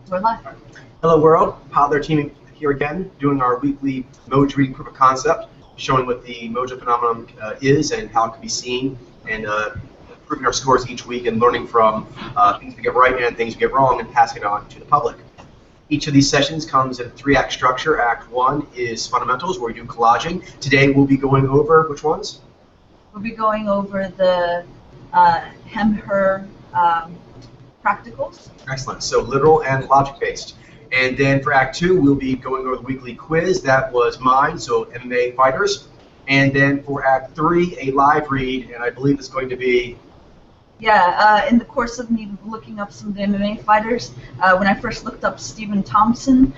We're live. Hello world, Powder team here again, doing our weekly Mojo reading proof of concept, showing what the Mojo phenomenon is and how it can be seen, and improving our scores each week and learning from things we get right and things we get wrong and passing it on to the public. Each of these sessions comes in a 3-act structure. Act 1 is fundamentals, where we do collaging. Today we'll be going over, which ones? We'll be going over the hem-her practicals. Excellent, so literal and logic-based. And then for Act 2, we'll be going over the weekly quiz. That was mine, so MMA fighters. And then for Act 3, a live read, and I believe it's going to be... Yeah, in the course of me looking up some of the MMA fighters, when I first looked up Stephen Thompson,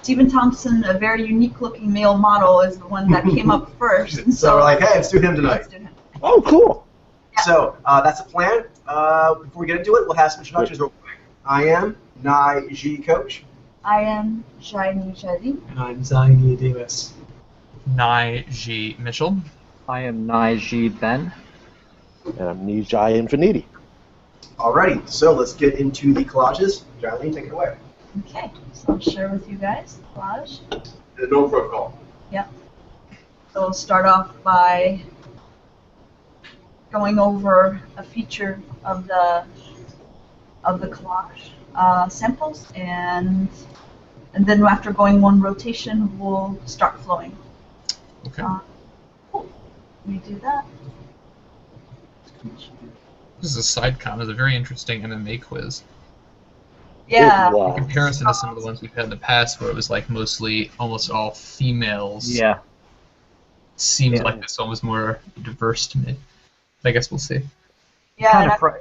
Stephen Thompson, a very unique-looking male model, is the one that came up first. And so we're like, hey, let's do him tonight. Let's do him. Oh, cool. Yeah. So that's the plan. Before we get into it, we'll have some introductions real quick. I am Nai Ji Coach. I am Shiny Shadi. And I'm Zaini Davis. Nai Ji Mitchell. I am Naiji Ben. And I'm Nijai Infiniti. Alrighty, so let's get into the collages. Jolene, take it away. Okay, so I'll share with you guys the collage. The no protocol. Yep. So we'll start off by going over a feature of the collage samples, and then after going one rotation, we'll start flowing. Okay. Cool. We do that. This is a side comment. It's a very interesting MMA quiz. Yeah. It was. In comparison to some of the ones we've had in the past, where it was like mostly almost all females. Yeah. Seems Yeah. like this one was more diverse to me. I guess we'll see. Yeah. Kind And of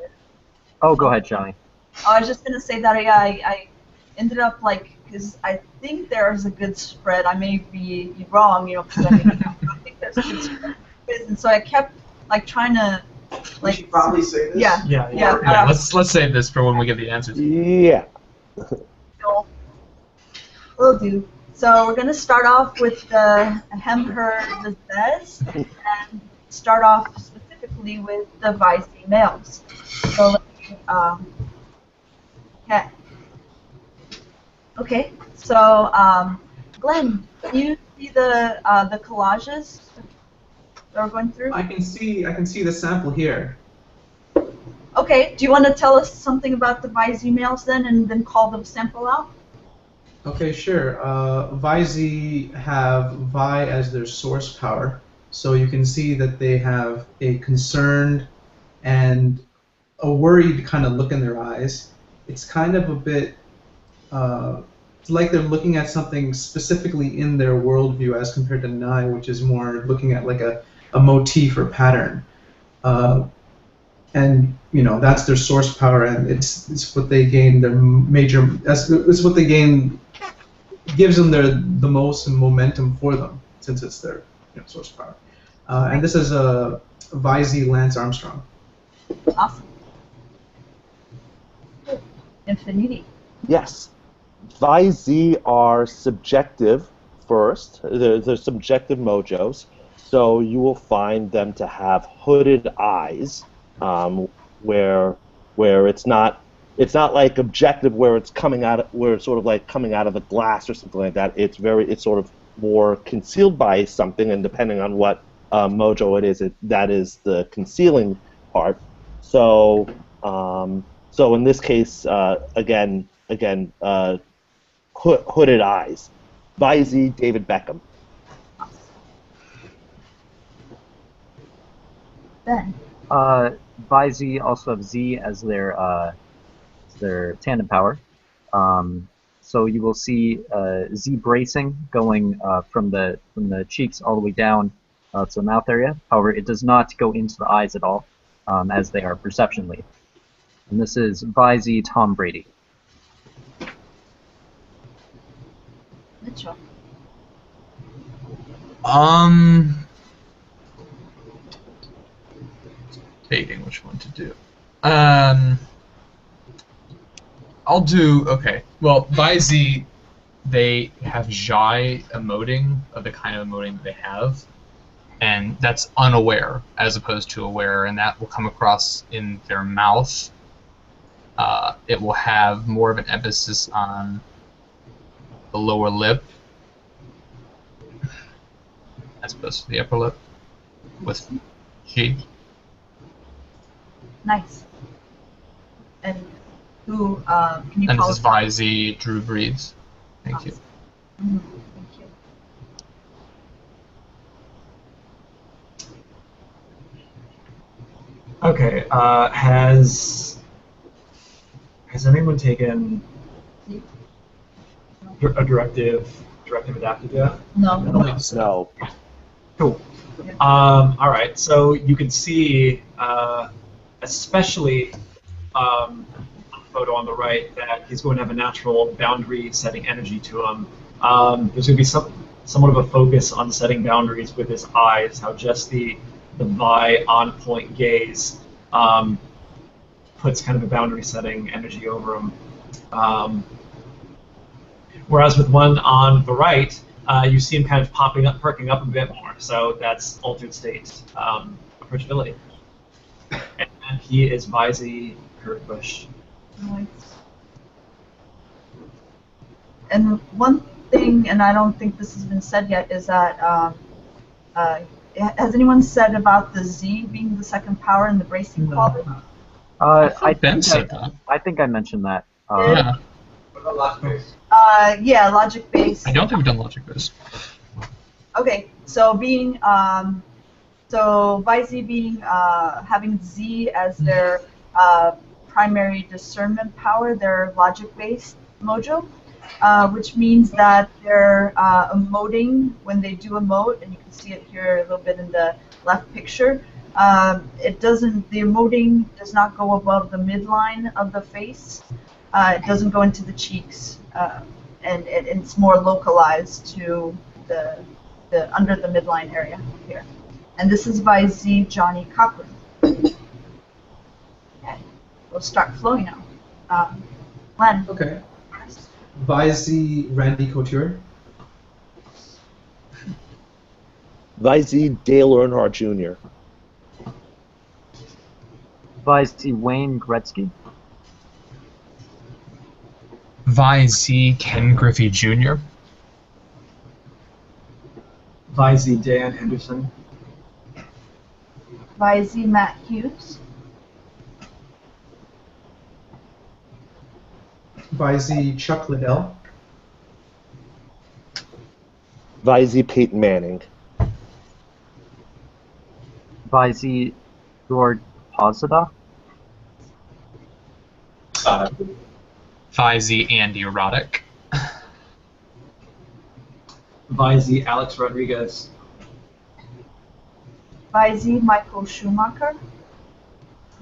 oh, go ahead, Johnny. I was just gonna say that I ended up because I think there's a good spread. I may be wrong, because I think there's a good spread, and so I kept trying to We should probably say this. Yeah. Yeah. Yeah, let's save this for when we get the answers. Yeah. Will do. So we're gonna start off with the hem-her Vizes and start off specifically with the Vice males. So let me, okay. Okay. So Glenn, can you see the collages that we're going through? I can see the sample here. Okay. Do you want to tell us something about the Vice males then, and then call the sample out? Okay, sure. Vizi have Vi as their source power, so you can see that they have a concerned and a worried kind of look in their eyes. It's kind of a bit it's like they're looking at something specifically in their worldview as compared to Nai, which is more looking at like a motif or pattern. And that's their source power, and it's what they gain their major. It's what they gain. Gives them the most momentum for them, since it's their source power. And this is a Vizi Lance Armstrong. Awesome. Infinity. Yes. Vi-Z are subjective first. They're subjective mojos. So you will find them to have hooded eyes, where it's not like objective where it's sort of like coming out of the glass or something like that. It's sort of more concealed by something, and depending on what mojo it is, that is the concealing part. So so in this case, again, hooded eyes. Vi-Z, David Beckham. Ben. Vizi also have Z as their tandem power. So you will see Z bracing going from the cheeks all the way down to the mouth area. However, it does not go into the eyes at all, as they are perceptionally. And this is Vizi Tom Brady. Mitchell. Debating which one to do. I'll do, okay. Well, Vizi, they have Jai emoting of the kind of emoting that they have, and that's unaware as opposed to aware, and that will come across in their mouth it will have more of an emphasis on the lower lip as opposed to the upper lip with G. Nice. And who can you And call this is Vizy Drew Breeds. Thank you. Mhm. Thank you. Okay. Has anyone taken a directive adaptive yet? No. No. Cool. All right. So you can see, especially on the photo on the right, that he's going to have a natural boundary setting energy to him. There's going to be somewhat of a focus on setting boundaries with his eyes. How just the Vi on point gaze puts kind of a boundary setting energy over him. Whereas with one on the right, you see him kind of perking up a bit more. So that's altered state approachability. And he is Vizy Kurtbush. Nice. And one thing, and I don't think this has been said yet, is that has anyone said about the Z being the second power and the bracing quality? Ben said that. I think I mentioned that. Yeah. Yeah, logic based. I don't think we've done logic based. Okay, so being so Vizy being having Z as their primary discernment power, their logic-based mojo, which means that they're emoting when they do emote, and you can see it here a little bit in the left picture. The emoting does not go above the midline of the face. It doesn't go into the cheeks, and it's more localized to the under the midline area here. And this is by Z. Johnny Cochran. Okay, we'll start flowing now. Len. Okay. Vizy Randy Couture. Vizy Dale Earnhardt Jr. Vizy Wayne Gretzky. Vizy Ken Griffey Jr. Vizy Dan Henderson. Vizy Matt Hughes. Vizy Chuck Liddell. Vizy Peyton Manning. Vizy George Posada. Vizy Andy Roddick. Vizy Alex Rodriguez. Vizy Michael Schumacher.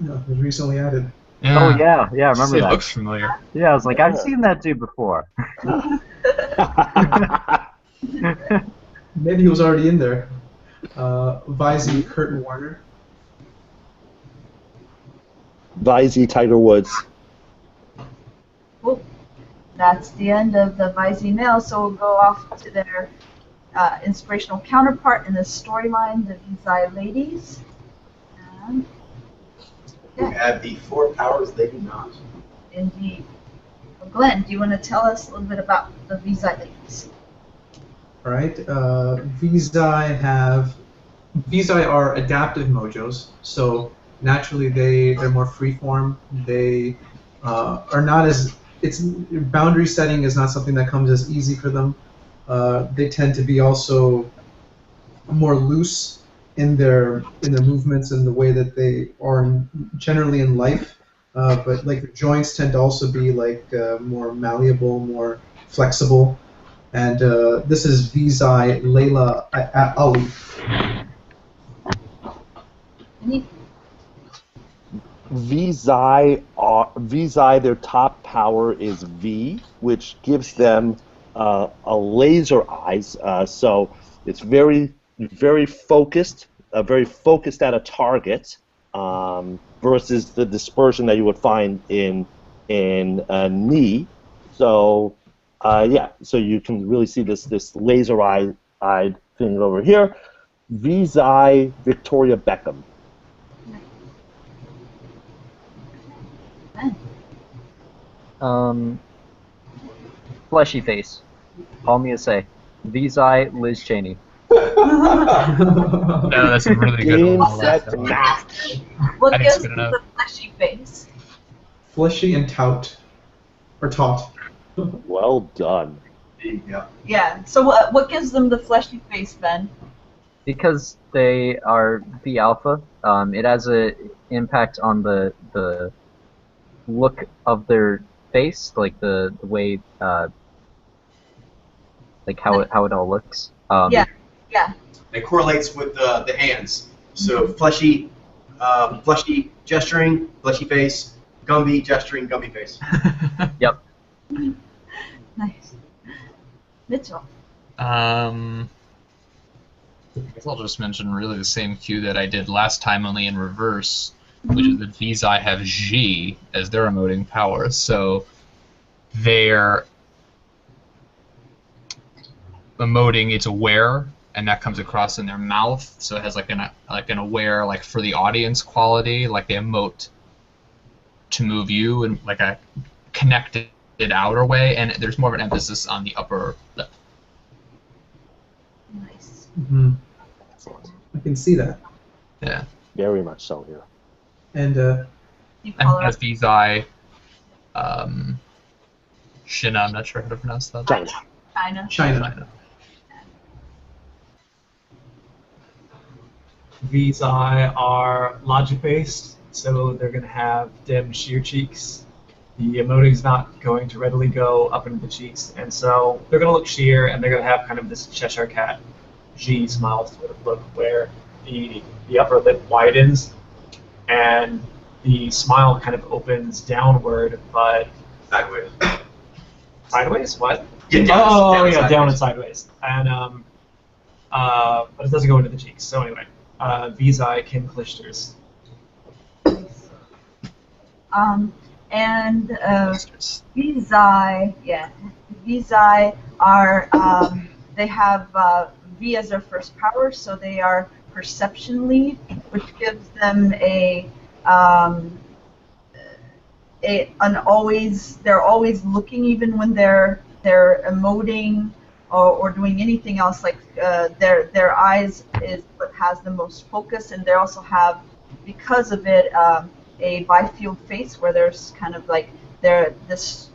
No, it was recently added. Oh yeah, I remember It that. looks familiar. Yeah, I was like, I've seen that dude before. Maybe he was already in there. Vizy Kurt Warner. Vizy Tiger Woods. Cool. That's the end of the Vizy male, so we'll go off to their inspirational counterpart in the storyline, the Vizy ladies. And, You have the 4 powers, they do not. indeed. Well, Glenn, do you want to tell us a little bit about the Vizy ladies? All right. Vizy are adaptive mojos, so naturally they're more freeform. They are not as boundary setting is not something that comes as easy for them. They tend to be also more loose in their movements and the way that they are generally in life. But like the joints tend to also be like more malleable, more flexible. And this is Vizy Layla Ali. Vizy, their top power is V, which gives them a laser eyes. So it's very, very focused, very focused at a target, versus the dispersion that you would find in knee. So yeah, so you can really see this laser eyed thing over here. Vizy Victoria Beckham. Fleshy face. Call me a say. Vizai Liz Cheney. No, that's a really good Game, one. I like set, that one. match. What I think it's gives good them enough. the fleshy face? Fleshy and tout. Or taut. Well done. Yeah. Yeah. So what gives them the fleshy face, Ben? Because they are V alpha, it has a impact on the look of their face, like the way like how it all looks. Yeah. Yeah. It correlates with the hands. So fleshy, fleshy gesturing, fleshy face. Gumby gesturing, Gumby face. Yep. Nice. Mitchell. I guess I'll just mention really the same cue that I did last time, only in reverse, which is that Vizai have G as their emoting power. So they're emoting it's aware, and that comes across in their mouth. So it has like an aware, like for the audience quality, like they emote to move you in like a connected outer way, and there's more of an emphasis on the upper lip. Nice. Mhm. I can see that. Yeah. Very much so here. And You And call as it Vizai, Shina, I'm not sure how to pronounce that. China. China. China. Vizai are logic-based, so they're going to have dim sheer cheeks. The emoting's not going to readily go up into the cheeks, and so they're going to look sheer, and they're going to have kind of this Cheshire Cat G smile sort of look where the upper lip widens, and the smile kind of opens downward, but Sideways. sideways? What? Yeah, down, Oh, down yeah, sideways. down and sideways. And but it doesn't go into the cheeks. So anyway, Vizai Kim Clijsters. And Vizai, yeah, Vizai are they have V as their first power, so they are perception lead, which gives them they're always looking, even when they're emoting or doing anything else. Like their eyes is what has the most focus, and they also have, because of it, a bifield face where there's kind of like this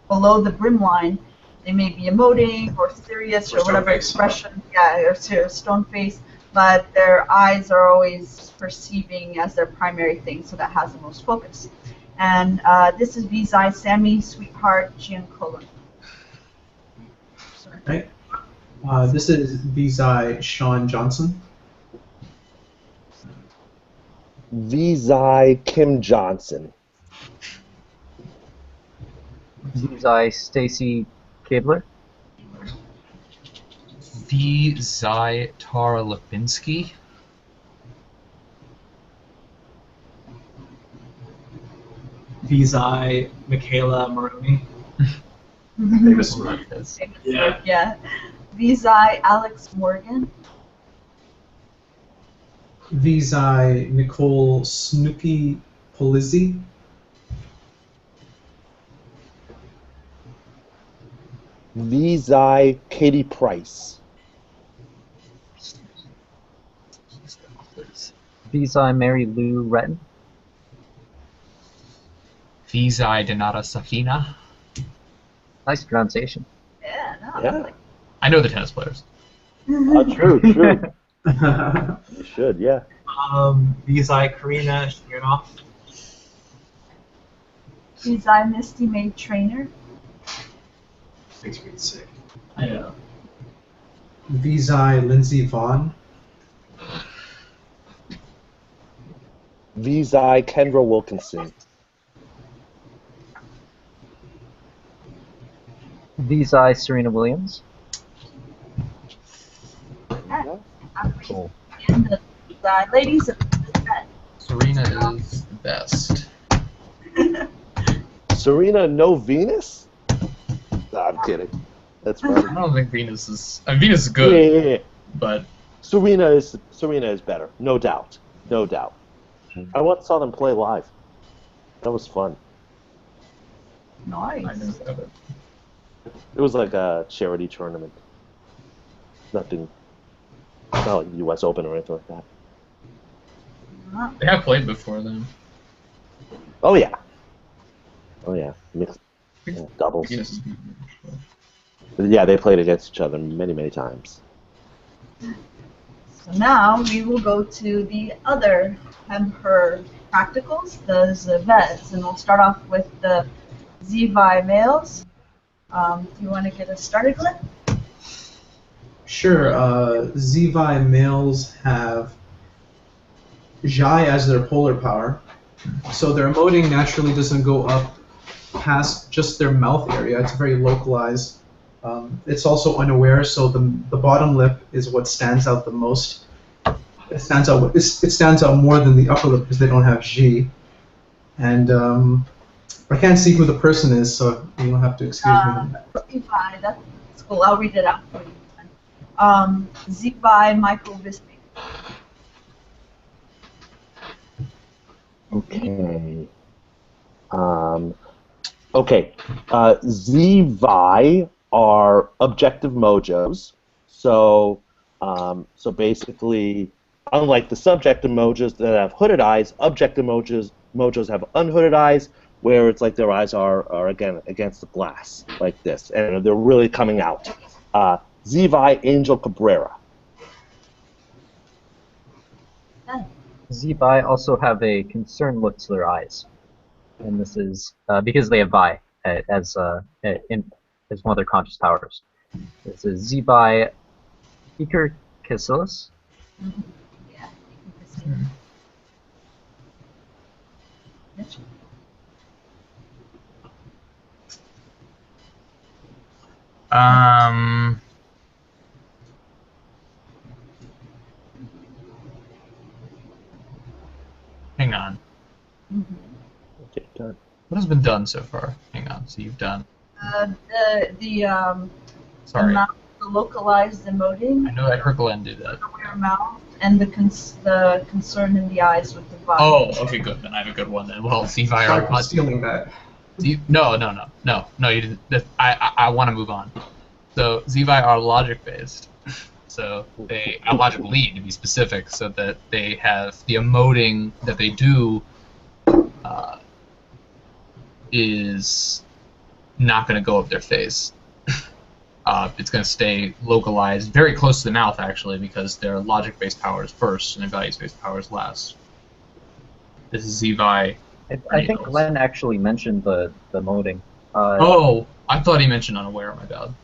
below the brim line. They may be emoting or serious Or or stone whatever face. expression, or stone face, but their eyes are always perceiving as their primary thing, so that has the most focus. And this is Vizai Sammy Sweetheart Giancola. Right. This is Vizai Sean Johnson. Vizai Kim Johnson. Vizai Stacy Kabler. Vizai Tara Lipinski. Vizai Michaela Maroney. Famous Lopez. Yeah. Vizai Alex Morgan. Vizai Nicole Snooky Polizzi. Vizai Katie Price. Vizai Mary Lou Retton. Vizai Donata Safina. Nice pronunciation. Yeah, no. Yeah. I know the tennis players. True. You should, yeah. Vizai Karina Smirnoff. Vizai Misty May Trainer. Makes me sick. I know. Vizai Lindsay Vaughn. Vizai Kendra Wilkinson. Vizai Serena Williams. Cool. And the Vizai ladies of the set. Serena is the best. Serena No Venus? Nah, I'm kidding. That's I funny. don't think Venus is. I mean, Venus is good, Yeah. but Serena is better, no doubt. I once saw them play live. That was fun. I Nice. never have it. It was like a charity tournament. Nothing. Not like U.S. Open or anything like that. They have played before then. Oh yeah. Oh yeah. Mixed doubles. Yes. Yeah, they played against each other many, many times. So now we will go to the other her practicals, the Zveds, and we'll start off with the Zvi males. Do you want to get us started, Glenn? Sure. Zvi males have Zhai as their polar power, so their emoting naturally doesn't go up past just their mouth area. It's very localized. It's also unaware, so the bottom lip is what stands out the most. It stands out more than the upper lip because they don't have G. And I can't see who the person is, so you'll have to excuse me. Zvi, that's cool. I'll read it out for you. Zvi Michael Bisping. Okay. Okay. Zvi are objective mojos. So basically, unlike the subjective mojos that have hooded eyes, objective mojos have unhooded eyes, where it's like their eyes are again against the glass, like this, and they're really coming out. Zvi Angel Cabrera. Zvi also have a concerned look to their eyes, and this is because they have Vi as one of their conscious powers. This is Zvi Iker Casillas. Yeah. You can just- Hang on. Okay, done. What has been done so far? Hang on. So you've done. The Sorry. the localized emoting, I know I heard Glenn do that. aware mouth, and the concern in the eyes with the vibe. Oh, okay, good. Then I have a good one then. Well, Zvi Sorry are for stealing that. No, you didn't. I want to move on. So Zvi are logic based. So they are logic lead to be specific, so that they have the emoting that they do is not going to go up their face. It's going to stay localized, very close to the mouth actually, because their logic-based powers first and their values-based powers last. This is Zvi. I think Glenn actually mentioned the moding. Oh, I thought he mentioned unaware. My bad.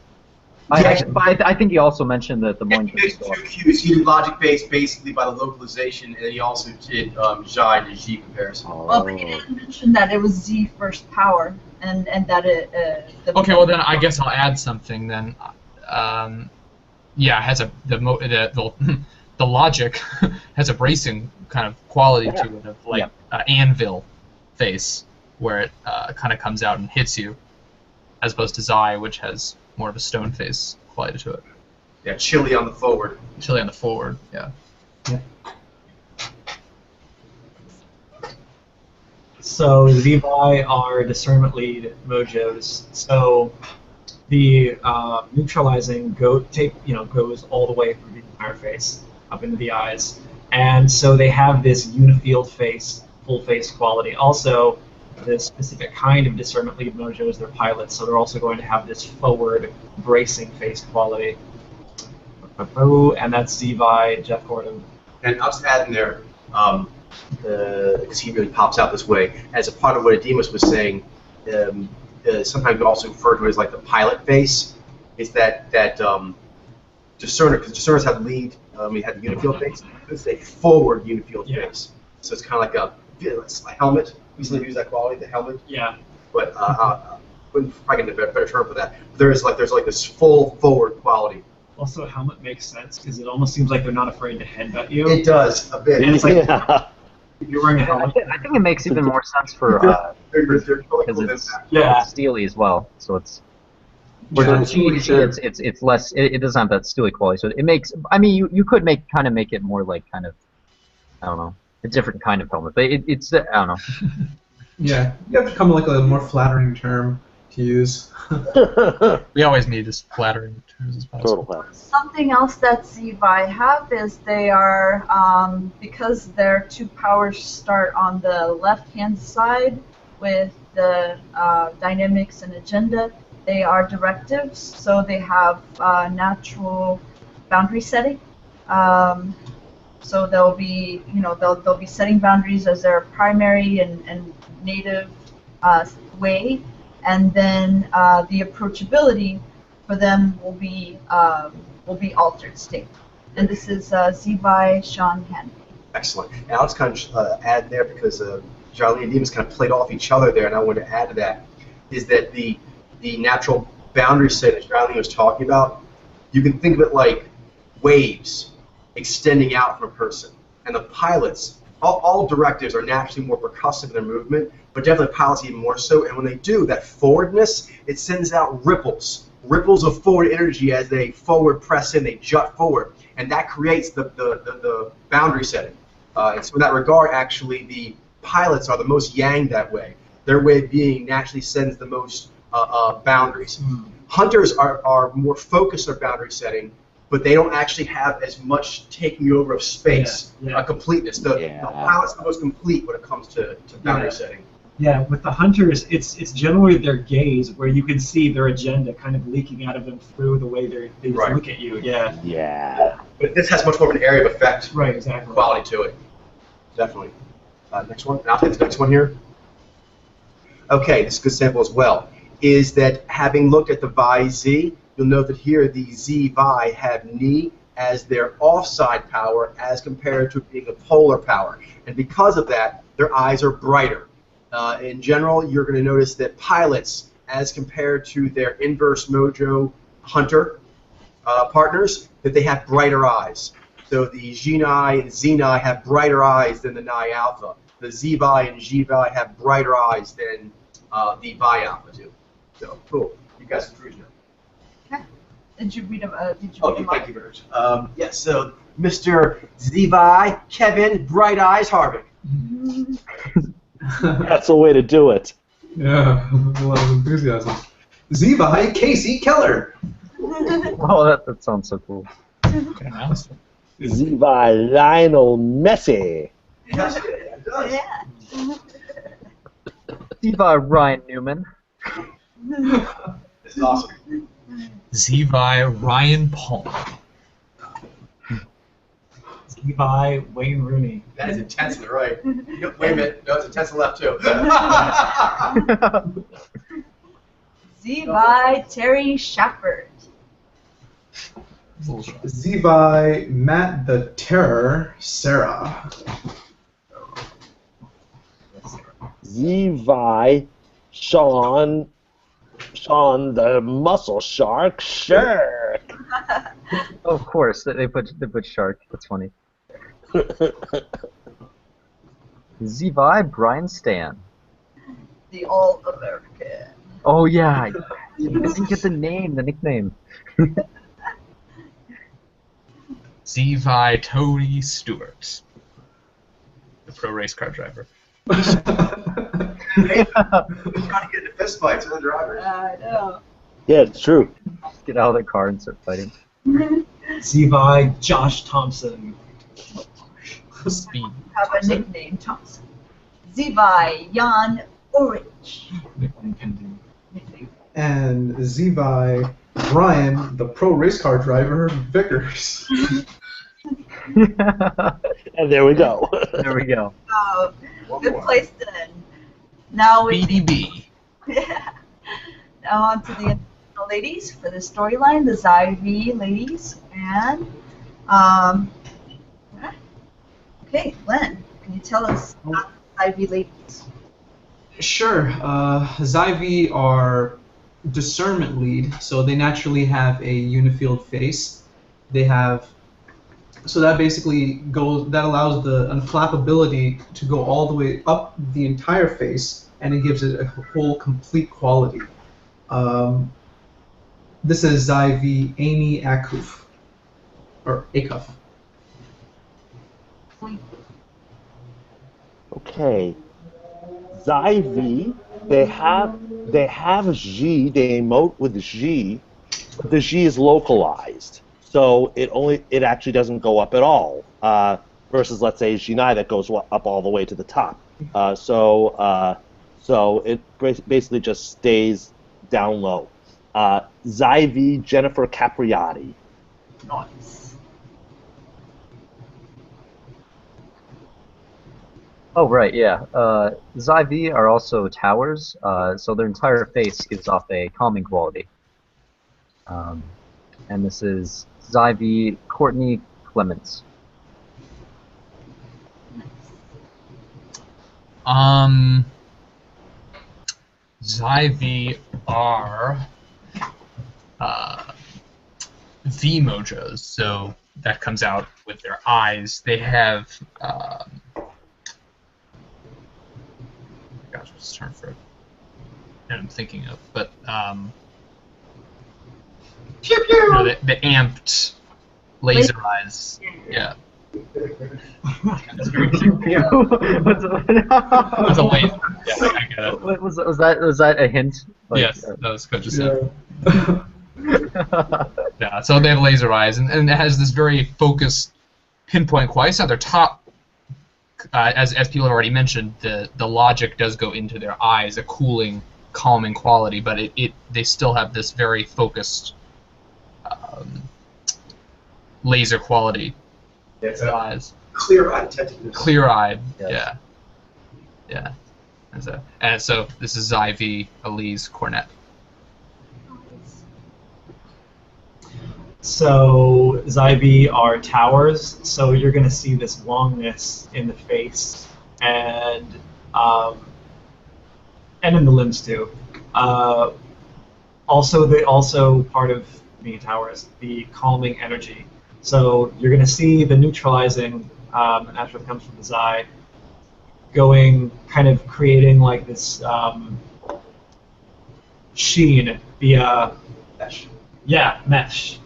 I think he also mentioned that the Yeah, moding. he did two cues. He did logic-based basically by the localization, and then he also did Zhi to G comparison. Well, but you didn't mention that it was Z first power, and that it. Okay, well then I guess I'll add something then. Yeah, it has the logic has a bracing kind of quality to it, of like anvil face, where it kind of comes out and hits you, as opposed to Zai, which has more of a stone face quality to it. Yeah, chili on the forward. Chili on the forward, yeah. So Zvi are discernment lead mojos. So the neutralizing goes all the way through the entire face, up into the eyes, and so they have this unifield face, full face quality. Also, the specific kind of discernment lead mojos, they're pilots, so they're also going to have this forward bracing face quality. And that's Zvi, Jeff Gordon. And I'll just add in there, because he really pops out this way, as a part of what Adimus was saying, sometimes we also refer to it as like the pilot face, is that discerner, because discerners have lead, we have the unifield face, it's a forward unifield face. So it's kind of like a helmet. We usually use that quality, the helmet. Yeah. But wouldn't probably get a better term for that. But there's like this full forward quality. Also, helmet makes sense because it almost seems like they're not afraid to headbutt you. It does a bit. And it's like Yeah. if you're wearing a helmet. I think it makes even more sense for They're because totally it's steely as well, so it's. For the G, it's less. It doesn't have that steely quality, so it makes. I mean, you could make it more like kind of, I don't know, a different kind of helmet, but it's I don't know. Yeah, you have to come up with like a more flattering term. to use. We always need as flattering terms as possible. Total pass. Something else that Zevi have is they are, because their two powers start on the left-hand side with the dynamics and agenda, they are directives, so they have natural boundary setting. So they'll be, they'll be setting boundaries as their primary and native way, and then the approachability for them will be altered state. And this is Zevi Sean Hanley. Excellent. And I'll just kind of add there because Jarlene and Demon's kind of played off each other there, and I want to add to that is that the natural boundary set that Jarlene was talking about, you can think of it like waves extending out from a person. And the pilots, all directives are naturally more percussive in their movement, but definitely pilots even more so. And when they do, that forwardness, it sends out ripples of forward energy as they forward press in, they jut forward. And that creates the boundary setting. And so in that regard, actually, the pilots are the most yang that way. Their way of being naturally sends the most boundaries. Hunters are more focused on boundary setting, but they don't actually have as much taking over of space, a completeness. The pilot's the most complete when it comes to boundary setting. Yeah, with the hunters, it's generally their gaze where you can see their agenda kind of leaking out of them through the way they just look at you. Yeah. Yeah. But this has much more of an area of effect, Right, exactly. quality to it. Definitely. Next one. I'll take the next one here. Okay, this is a good sample as well. Is that having looked at the Vi Z, you'll note that here the Z Vi have Ni as their offside power as compared to being a polar power. And because of that, their eyes are brighter. In general, you're going to notice that pilots, as compared to their inverse Mojo Hunter partners, that they have brighter eyes. So the Jinai and Zenai have brighter eyes than the Nai Alpha. The Zevi and Jivi have brighter eyes than the Vi Alpha do. So, cool. You guys can cruise now. Okay. Did you read them? Thank you very much. Yes, so Mr. Zevi, Kevin, Bright Eyes, Harvick. That's the way to do it. Yeah, a lot of enthusiasm. Zevi Casey Keller. Oh, that sounds so cool. Okay, now it's- Zevi Lionel Messi. Yes, it does. Yeah. Zevi Ryan Newman. This is awesome. Zevi Ryan Palmer. Levi Wayne Rooney. That is intensely right. Wait a minute. No, it's intense on the left, too. Zevi Terry Shepard. Zevi Matt the Terror Sarah. Zevi Sean the Muscle Shark Shirk. Of course, they put shark. That's funny. Zevi Brian Stan. The All-American. Oh yeah, I didn't get the nickname. Zevi Tony Stewart. The pro race car driver. He's trying to get into fist fights with the drivers. I know. Yeah, it's true. Get out of the car and start fighting. Zevi Josh Thompson. Speed. Have a nickname, Thompson. Zevi Jan Ulrich. Nickname. And Zevi Brian, the pro race car driver, Vickers. And there we go. There we go. Good place to end. Now we BDB. now on to the ladies for the storyline, the Zyv ladies, and okay, Glenn, can you tell us about the Zyv ladies? Sure. Zyvi are discernment lead, so they naturally have a unifield face. They have, so that basically that allows the unflappability to go all the way up the entire face, and it gives it a whole complete quality. This is Zyvi Amy Akuf, or Akuf. Okay. Zyv They have G. They emote with G, but the G is localized, so it actually doesn't go up at all. Versus, let's say, G9 that goes up all the way to the top. So it basically just stays down low. Zyvi Jennifer Capriati. Nice. Oh, right, yeah. Zyvi are also towers, so their entire face gives off a calming quality. And this is Zyvi Courtney Clements. Zyvi are V mojos, so that comes out with their eyes. They have gosh, what's the term for it? That I'm thinking of, but Pew pew. no, the amped laser eyes. Yeah. That's a laser. Yeah, I get it. Was that a hint? Yes, that was good. Just yeah, so they have laser eyes, and it has this very focused pinpoint quality. It's not their top, as people have already mentioned, the logic does go into their eyes, a cooling, calming quality, but they still have this very focused laser quality. It's eyes. Clear-eyed tentativeness. Clear-eyed, Yes. yeah. And so this is Zyvi Elise Cornett. So Zyvi are towers, so you're going to see this longness in the face and in the limbs too. Also part of being towers, the calming energy. So you're going to see the neutralizing after it comes from the Zy, creating like this sheen via Mesh. mesh.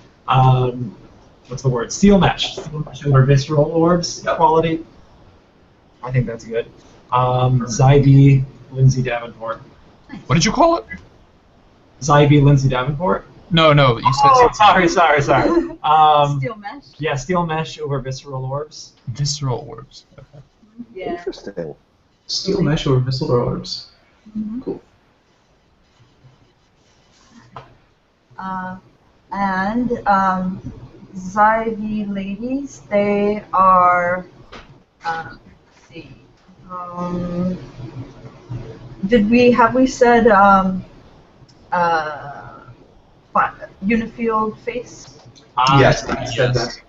What's the word? Steel mesh or visceral orbs quality. I think that's good. Zyvi Lindsay Davenport. What did you call it? Zyvi Lindsay Davenport. No, you said Oh, sorry. Steel mesh. Yeah, steel mesh over visceral orbs. visceral orbs. Okay. Yeah. Interesting. Steel mesh or visceral orbs. Mhm. Cool. And Zyvi ladies, they are. Let's see. Have we said unifield face? Yes, I said that.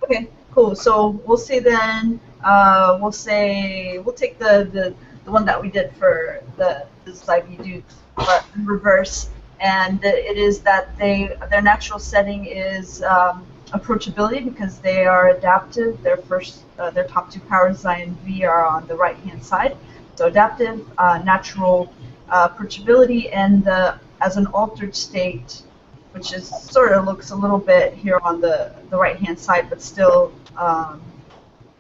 Okay, cool. So we'll say then. We'll take the one that we did for the Zyvi dudes, but in reverse. And it is that their natural setting is approachability because they are adaptive. Their top two powers, Zy and V, are on the right hand side. So adaptive, natural approachability, and as an altered state, which is sort of looks a little bit here on the right hand side, but still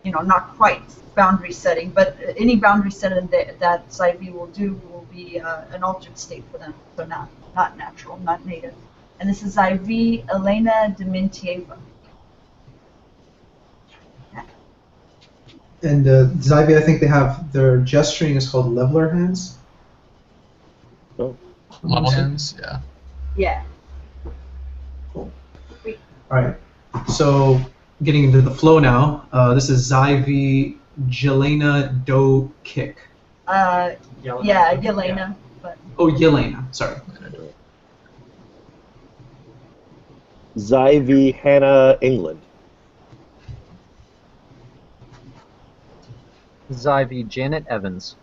not quite boundary setting. But any boundary setting that Zyvi will do will be an altered state for them. So not natural, not native. And this is Zyvi Elena Dementieva. And Zyvi, I think they have their gesturing is called leveler hands. Oh. Level hands, yeah. Yeah. Cool. All right. So getting into the flow now. This is Zyvi Jelena Do Kick. Yelena. But Oh, Yelena. Sorry. Zyvi Hannah England. Zyvi Janet Evans.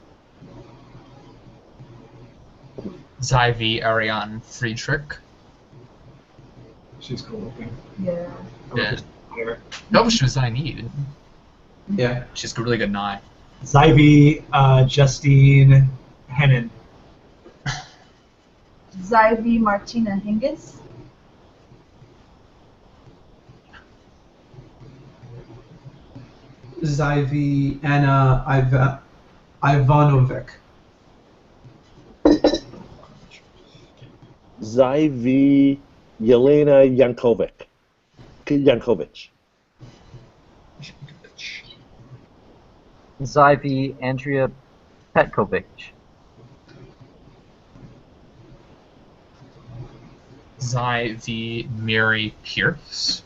Zyvi Ariane Friedrich. She's cool looking. yeah. Yeah. No, she was Zainid. Yeah. She's got a really good eye. Zyvi Justine Hennon. Zyvi Martina Hingis. Zyvi Anna Ivanovic. Zyvi Yelena Yankovic. Zyvi Andrea Petkovic. Zy V. Mary Pierce.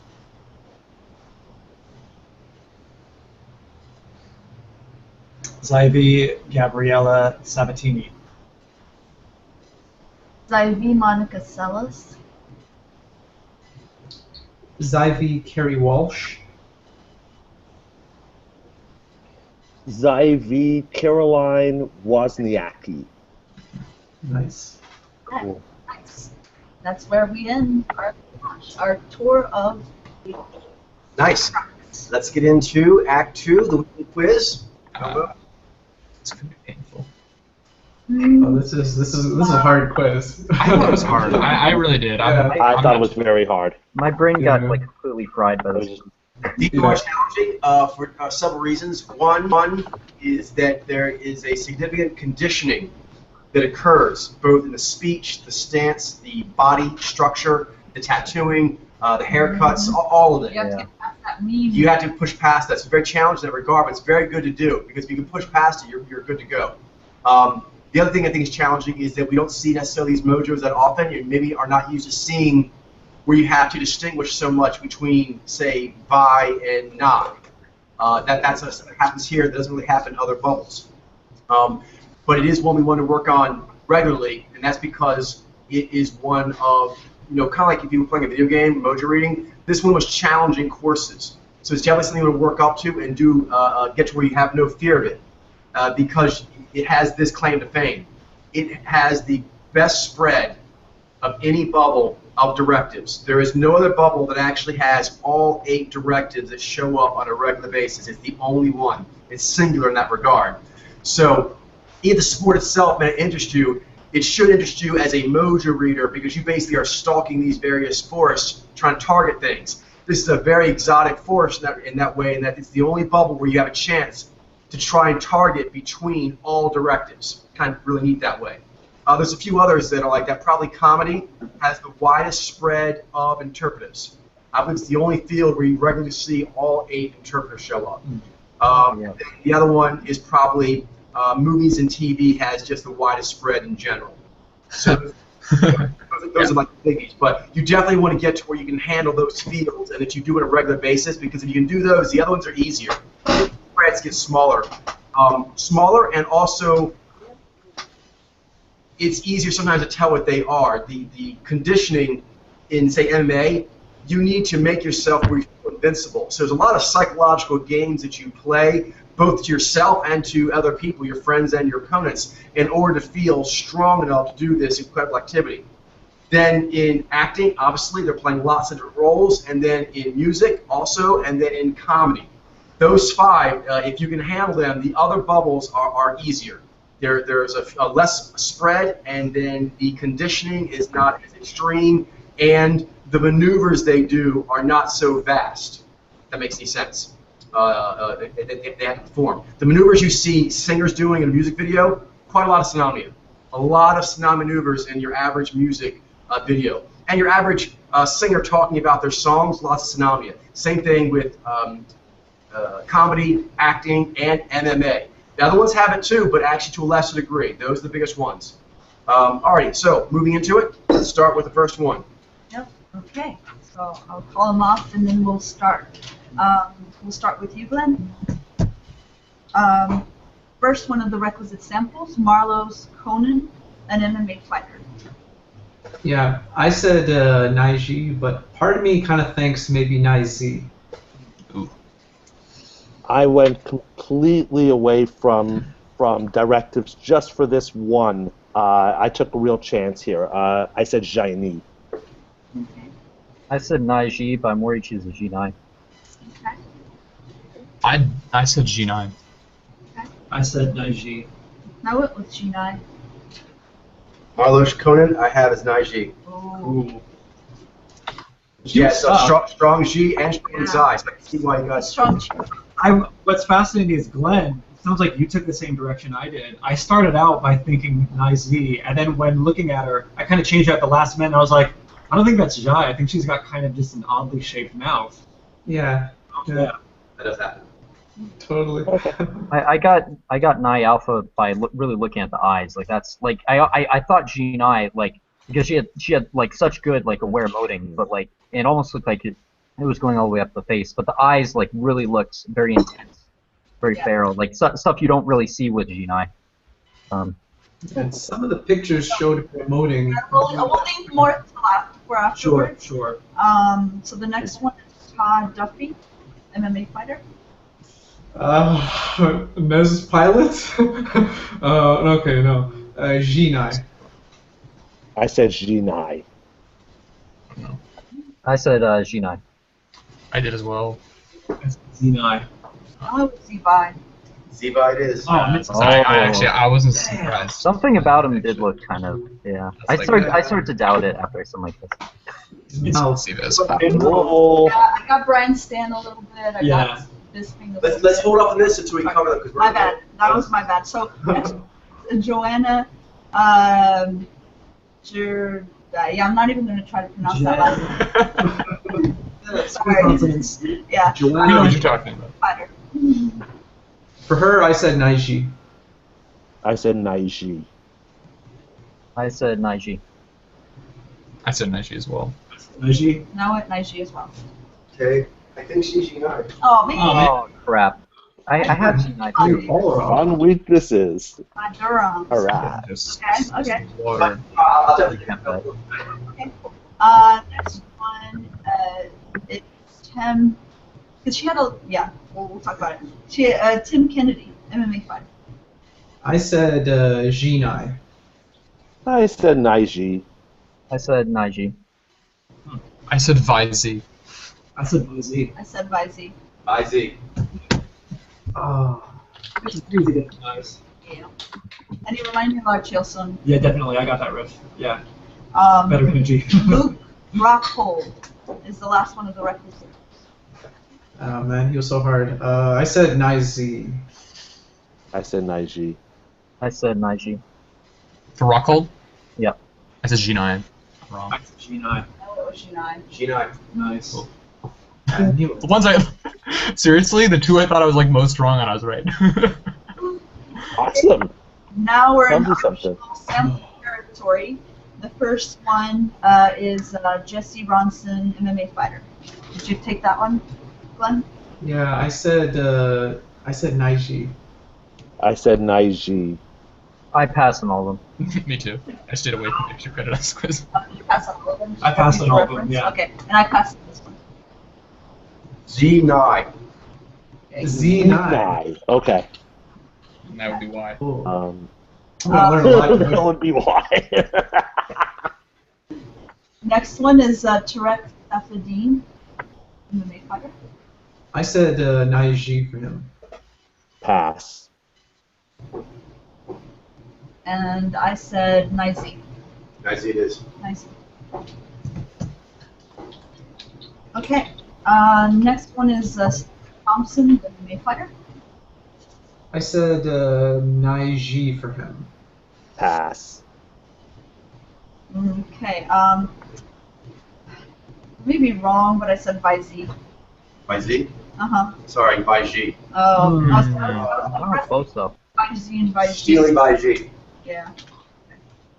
Zyvi Gabriella Sabatini. Zyvi Monica Sellis. Zyvi Carrie Walsh. Zyvi Caroline Wozniacki. Nice. Cool. Nice. That's where we end our tour of the Nice. Let's get into Act 2, the weekly quiz. It's gonna be painful. Oh, this is a hard quiz. I thought it was hard. I really did. I thought it was very hard. My brain got Yeah. like completely fried by this. These are challenging for several reasons. One is that there is a significant conditioning that occurs both in the speech, the stance, the body structure, the tattooing, the haircuts, all of it. You have to get past that meme. You have to push past that. It's very challenging in that regard, but it's very good to do because if you can push past it, you're good to go. The other thing I think is challenging is that we don't see necessarily these mojos that often. You maybe are not used to seeing where you have to distinguish so much between, say, Vi and Nai. That's what happens here. That doesn't really happen in other bubbles. But it is one we want to work on regularly, and that's because it is one of, kind of like if you were playing a video game, mojo reading, this one was challenging courses. So it's definitely something you want to work up to and do get to where you have no fear of it, because it has this claim to fame. It has the best spread of any bubble of directives. There is no other bubble that actually has all 8 directives that show up on a regular basis. It's the only one. It's singular in that regard. So if the sport itself may interest you, it should interest you as a mojo reader because you basically are stalking these various forests trying to target things. This is a very exotic forest in that way, in that it's the only bubble where you have a chance to try and target between all directives. Kind of really neat that way. There's a few others that are like that. Probably comedy has the widest spread of interpreters. I believe it's the only field where you regularly see all 8 interpreters show up. The other one is probably movies and TV has just the widest spread in general. So those are like the biggies. But you definitely want to get to where you can handle those fields and that you do on a regular basis, because if you can do those, the other ones are easier. The spreads get smaller. Smaller, and also it's easier sometimes to tell what they are. The conditioning in, say, MMA, you need to make yourself invincible. So there's a lot of psychological games that you play, both to yourself and to other people, your friends and your opponents, in order to feel strong enough to do this incredible activity. Then in acting, obviously, they're playing lots of different roles, and then in music also, and then in comedy. Those 5, if you can handle them, the other bubbles are easier. There's a less spread, and then the conditioning is not as extreme, and the maneuvers they do are not so vast. If that makes any sense. They have to perform. The maneuvers you see singers doing in a music video, quite a lot of synonymy. A lot of synonymy maneuvers in your average music video. And your average singer talking about their songs, lots of synonymy. Same thing with comedy, acting, and MMA. The other ones have it too, but actually to a lesser degree. Those are the biggest ones. Alrighty, so moving into it, let's start with the first one. Yep. Okay. So I'll call them off, and then we'll start. We'll start with you, Glenn. First one of the requisite samples, Marlos Conan, an MMA fighter. Yeah, I said Naiji, but part of me kind of thinks maybe Naizi. I went completely away from directives just for this one. I took a real chance here. I said Jaini. Okay. I said Naiji, but I'm worried she's a G9. Okay. I said G9. Okay. I said Naiji. Now what with G9? Marlos Conan, I have as Naiji. Oh. Yes, strong G and strong Zai. So I can see why you guys. Strong. What's fascinating is Glenn sounds like you took the same direction I did. I started out by thinking Naizi, and then when looking at her, I kind of changed at the last minute. I was like, I don't think that's Jai. I think she's got kind of just an oddly shaped mouth. Yeah. Yeah. That does happen. Totally. I got Nai Alpha by really looking at the eyes. Like that's like I thought G Nai like because she had like such good like aware emoting, but like it almost looked like it was going all the way up the face. But the eyes like really looked very intense, very feral, like stuff you don't really see with G Nai. And some of the pictures showed her emoting. We'll leave more for afterwards. Sure. So the next one is Todd Duffy, MMA fighter. Nez Pilot? Okay, no. Jinai. I said Jinai. I said G Nai. I did as well. Zenai. I would see by. Ziva it is. I wasn't surprised. Something about him did look kind of I started to doubt it after something like this. No. See this. Whoa. Yeah, I got Brian Stan a little bit. I got this thing. Let's hold off on this until we cover them. My bad. That was my bad. So next, Joanna, yeah, I'm not even going to try to pronounce that last name. Sorry. Yeah. I know what you're talking about. Fighter. For her, I said Naiji. I said Naiji. I said Naiji. I said Naishi as well. Naiji. Now at Naiji as well. Okay. I think she's Jinai. Oh, man. Oh crap! I had G Nai too. Fun week this is. Durham. Alright. Just Okay. water. I'll definitely Okay. Next one, it's Tim, because she had we'll talk about it. Tim Kennedy, MMA fighter. I said Jinai. I said Naiji. I said Naiji. I said Vizi. I said Naiji. I said Vizi. IZ. Oh. It's easy to recognize. Yeah. And he reminded me of Archie Elson. Yeah, definitely. I got that riff. Yeah. Um, Better energy. Luke Rockhold is the last one of the requisite. Oh man, he was so hard. I said Naizi. I said Naiji. I said Naiji. For Rockhold? Yep. I said G9. I'm wrong. I said G9. Oh, it was G9. Jinai. Nice. Cool. I knew it. The ones seriously, the two I thought I was like most wrong on, I was right. Awesome. Now we're in Tell me something. optional sample territory. The first one is Jesse Ronson, MMA fighter. Did you take that one, Glenn? Yeah, I said Naiji. I said Naiji. I passed on all of them. Me too. I stayed away from extra credit on this quiz. Did you pass on all of them? I passed on all of them, Reference? yeah. Okay, and I passed on this one. Zinai. Okay. Zinai. Okay. And that would be why. Oh. Um, I'm gonna learn a lot. that would be why. Next one is Tarek Afedin, MMA fighter. I said Naiji for him. Pass. And I said Nizi. IZ it is. Nice. Okay. Next one is Thompson, the MMA fighter. I said Naiji for him. Pass. Okay. Maybe wrong, but I said Vizi. By Z? Uh-huh. Sorry, by G. Oh, I was Oh, close though. Vizi and Vizi. Stealing by G. Yeah.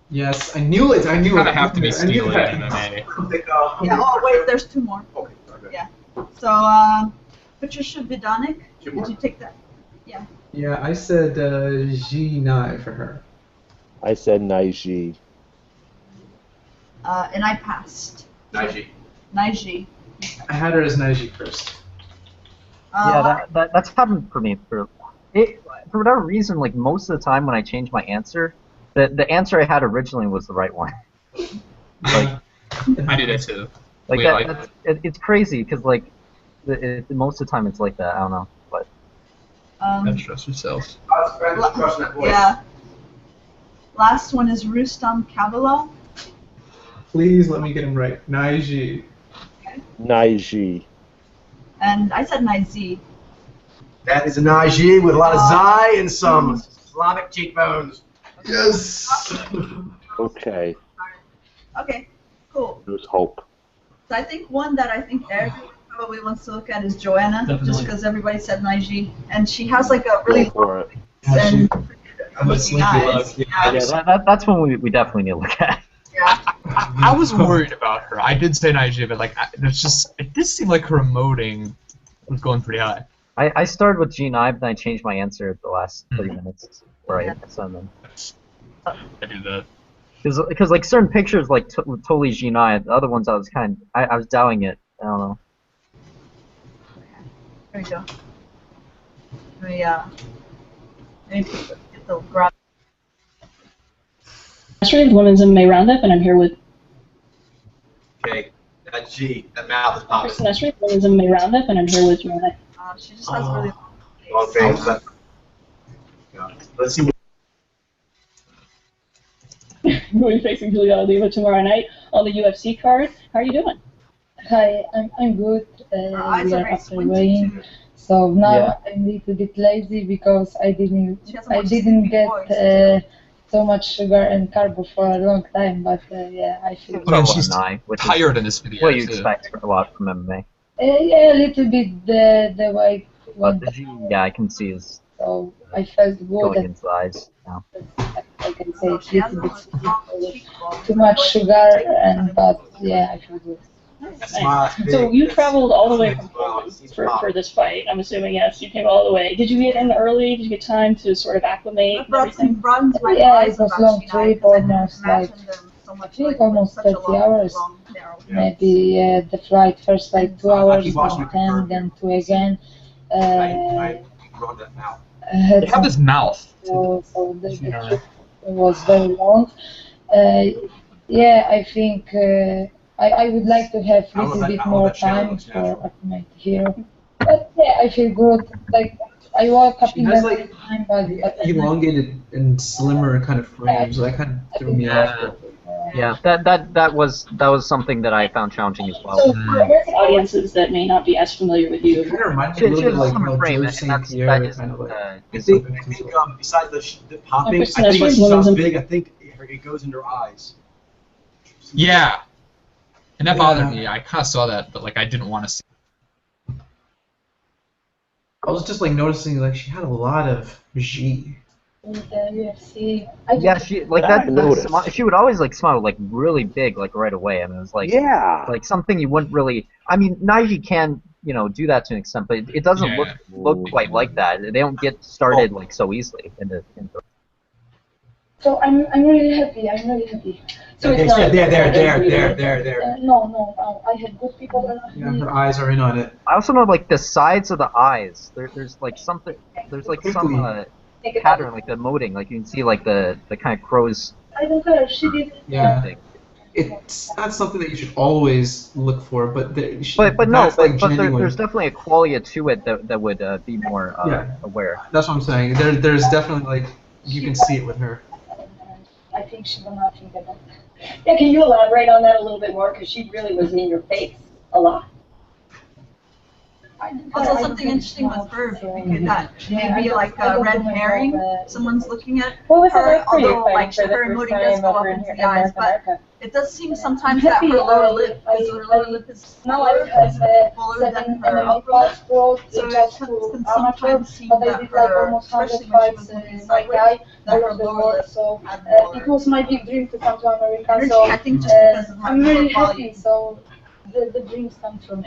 Yes, I knew it. I knew Kind it. of have to be I knew stealing that. in MMA. Yeah. Oh, wait. There's two more. Okay, okay. Yeah. So, Patricia Vidonic. Two Did more. you take that? Yeah, I said Jinai for her. I said Naiji. And I passed. Naiji. Naiji. I had her as Naiji first. Yeah, that's happened for me for whatever reason. Like most of the time when I change my answer, the answer I had originally was the right one. Like I do that too. like Wait, that. like- It's crazy because like most of the time it's like that. I don't know, but Don't trust yourself. I was crushing that voice. Yeah. Last one is Rustam Kavala. Please let me get him right. Naiji. Naiji. And I said Nizi. That is a Najee with a lot of Zai and some Slavic cheekbones. Yes. Okay. Okay, cool. There's hope. So I think one that I think everyone probably wants to look at is Joanna, just Definitely. because everybody said Naiji, and she has like a really Go for it. Yeah, and I'm a looking slinky eyes. look. Yeah, that's one we definitely need to look at. Yeah. I was worried about her. I did say Nigeria, but like, it did seem like her emoting was going pretty high. I started with G9, but then I changed my answer at the last 30 minutes where I sent them. I do that. Because like certain pictures like totally G9, the other ones I was I was doubting it. I don't know. There we go. Let me get the graph. Yesterday, the Women's MMA Roundup, and I'm here with Okay, that G, that mouth is popping. Kristen Esri, Women's MMA Roundup, and I'm here with Joanna. She just has really Long face, but let's see. We'll be facing Julia Oliva tomorrow night on the UFC card. How are you doing? Hi, I'm good. Her eyes We are are very after squinty weighing, too. so now Yeah. I'm a little bit lazy because I didn't She has a more get sleepy voice. so much sugar and carb for a long time. But yeah, I feel Oh, and So she's am I, which is tired in this video. what you too. expect a lot from MMA. yeah, a little bit the weight But went the G, yeah, I can see is so I felt good. going And into the eyes now. I can say So it's she a has little a bit long cheekbone. too much sugar, but yeah, I feel good. That smile is So big. you That's- traveled all the way from Wow, Poland he's for popping. this fight. I'm assuming, yes, you came all the way. Did you get in early? Did you get time to sort of acclimate and everything? Broadens my Yeah, eyes it was about long G9 trip, because I didn't almost imagine like them so much I think like almost such a 30 long, hours. long, narrow. Yeah. Maybe the flight first like 2 I hours, keep watching then it 10, confirm then 2 again. I run that mouth. Had They have some, this mouth. so the Yeah. trip was very long. Yeah, I think I would like to have I a don't know little if bit that- more that channel time looks for natural. acclimate here. But yeah, I feel good. Like I woke up She in has, the like, time, but elongated and slimmer kind of frames. That kind of threw me off. Yeah, that was something that I found challenging as well. So for American audiences that may not be as familiar with It you, kind of reminds She me a has little bit a like slimmer frame, George and St. that Pierre, is kind of like. I think besides the popping, I Kristen think when Esri, she women's sounds in- big, I think it goes into her eyes. Yeah. And that Yeah. bothered me. I kind of saw that, but like I didn't want to see. I was just like noticing like she had a lot of G. with the UFC, Yeah, she like That I that noticed. she would always like smile like really big like right away. I mean, it was like Yeah. like something you wouldn't really. I mean, Naiji can do that to an extent, but it doesn't Yeah. look quite like that. They don't get started like so easily into. so I'm really happy. I'm really happy. so it's Okay, not. there. No, I had good people around Yeah, me. her eyes are in on it. I also know like the sides of the eyes. There's like something. There's like some pattern like the molding. Like you can see like the kind of crows. I don't care. She did. Yeah. thing. It's not something that you should always look for, but But no, that's, like, but genuine. there's definitely a quality to it that would be more Yeah. aware. That's what I'm saying. There's definitely like you can see it with her. I think she will not think about it. Yeah, can you elaborate on that a little bit more? Because she really was in your face a lot. Also, something interesting with her, because that maybe like a red herring, someone's looking at What was it her, like for you although like fighting for her the first emoting does time go up over into in the eyes, North but America? it does seem sometimes that her lower lip, because her lower lip is Now I have fuller than 7 her MMA upper lip. fights growth So just it to can amateur, sometimes seem but I that did like her, almost 100 especially when she fights was moving in my sideways, guy that all her over the lower world. lip So had it more was my big dream to come to America. energy, So I think, just because of her I'm really quality. happy. So the dreams come true.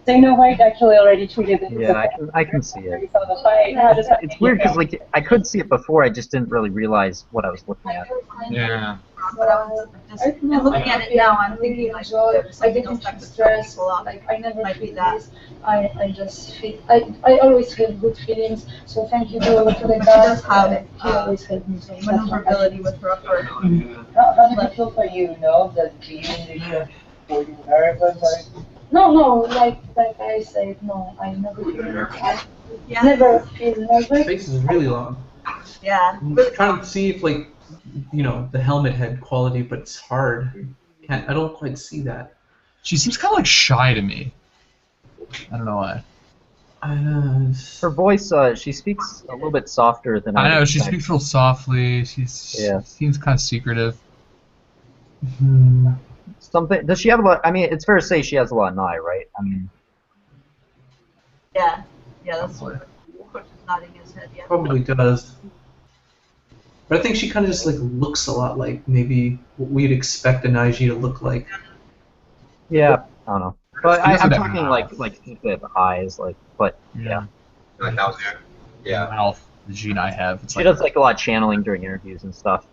Dana White actually already tweeted it. Yeah, I can see it. We saw the fight. How does that? It's weird because like I could see it before, I just didn't really realize what I was looking at. Yeah. But I was just, and looking at it now, I'm thinking like there's I something didn't else that feel could throw stress. people off. Like I never Might be feel that. this. I just feel. I always feel good feelings. So thank you to the But she guys. does have He always helped me. So maneuverability with her upper. How did it feel for you? No, the feeling that you were nervous or No, like I said, no, I never feel nervous. Yeah. Never feel Her nervous. face is really long. Yeah. I'm Really trying to see if like the helmet head quality, but it's hard. I don't quite see that. She seems kind of like shy to me. I don't know why. Her voice, she speaks a little bit softer than I I know, would she expect. speaks real softly. She Yeah. seems kind of secretive. Something. Does she have a lot? I mean, it's fair to say she has a lot of eye, right? I mean, Yeah, that's what Coach is nodding his head. Yeah. Probably does. But I think she kind of just like looks a lot like maybe what we'd expect an IG to look like. yeah, I don't know. But She doesn't I'm have talking mouth. like the eyes, like. But yeah, Like that was there. Yeah. Yeah. Mouth, the gene I have. It's she does like a lot of channeling during interviews and stuff.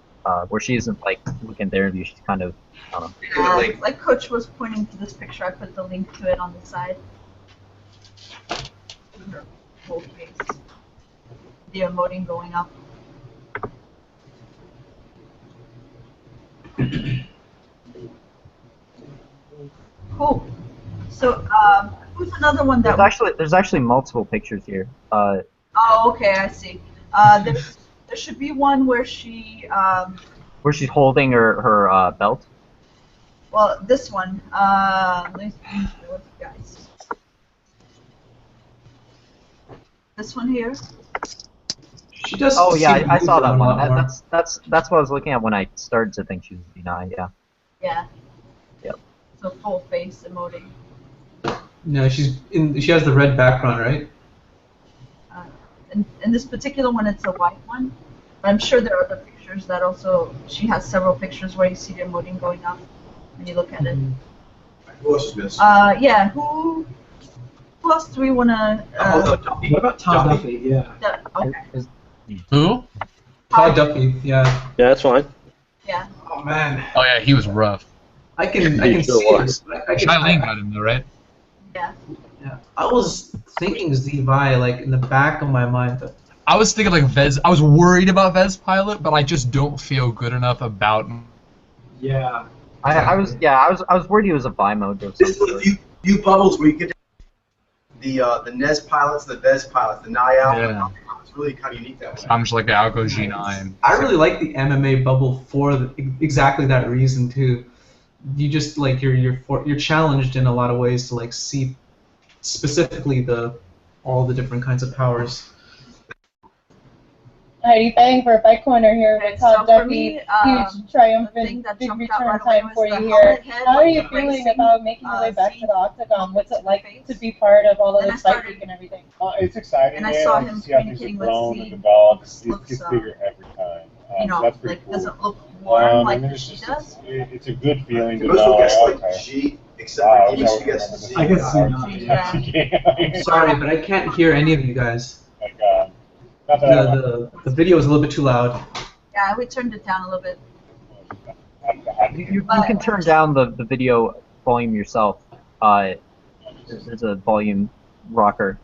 Where she isn't like looking at the interview, she's kind of, I don't know. Like Coach was pointing to this picture, I put the link to it on the side. Her whole face. The emoting going up. Cool. So, who's another one that? There's actually multiple pictures here. Oh, okay, I see. There should be one where she. Where she's holding her belt. Well, this one. Let me share with you guys. This one here. She does. Oh yeah, seem to I saw move that around a one. lot more. That's what I was looking at when I started to think she was denied. Yeah. Yeah. Yep. So full face emoting. No, she has the red background, right? In this particular one, it's a white one. But I'm sure there are other pictures that also. She has several pictures where you see the emoting going up when you look at it. Who else is missing? Yeah. Who else do we want to? Duffy. What about Todd Duffy? Yeah. Okay. Who? Todd Duffy, yeah. Yeah, that's fine. Yeah. Oh man, Oh yeah, he was rough. I can He sure see was. it. I can, Shailene got him though, right? Yeah. yeah. I was thinking Zvi like in the back of my mind. But I was thinking like Vez. I was worried about Vez Pilot, but I just don't feel good enough about. Yeah. I was worried he was a bi-mode or This is something. a few bubbles where you get the NES pilots, the Vez pilots, the Nyout. Yeah. It's really kind of unique that way. I'm just like I'll go G9. I really like the MMA bubble for exactly that reason too. You just like you're challenged in a lot of ways to like see specifically all the different kinds of powers. Heidi bang for a bike corner here with So Todd for Duffy. me, Huge the thing triumphant that big jumped out return right away time was for the you here. helmet head, How are you like, feeling racing, about making your way back to scene. the octagon? What's it like face. to be part of all of And I this fight started- week and everything? It's exciting. And I yeah, saw to him see how things communicating have with grown Z. and developed. It Looks, gets bigger every time. You know, so that's pretty like cool. doesn't look warm like and there's she just, does. it's a good feeling to Most know. people guess Like, like okay. G, except Wow, for I each wish I guess would Z. I guess Z. Yeah. Sorry, but I can't hear any of you guys. Like, not that I want The video is a little bit too loud. Yeah, we turned it down a little bit. You can turn down the video volume yourself. There's a volume rocker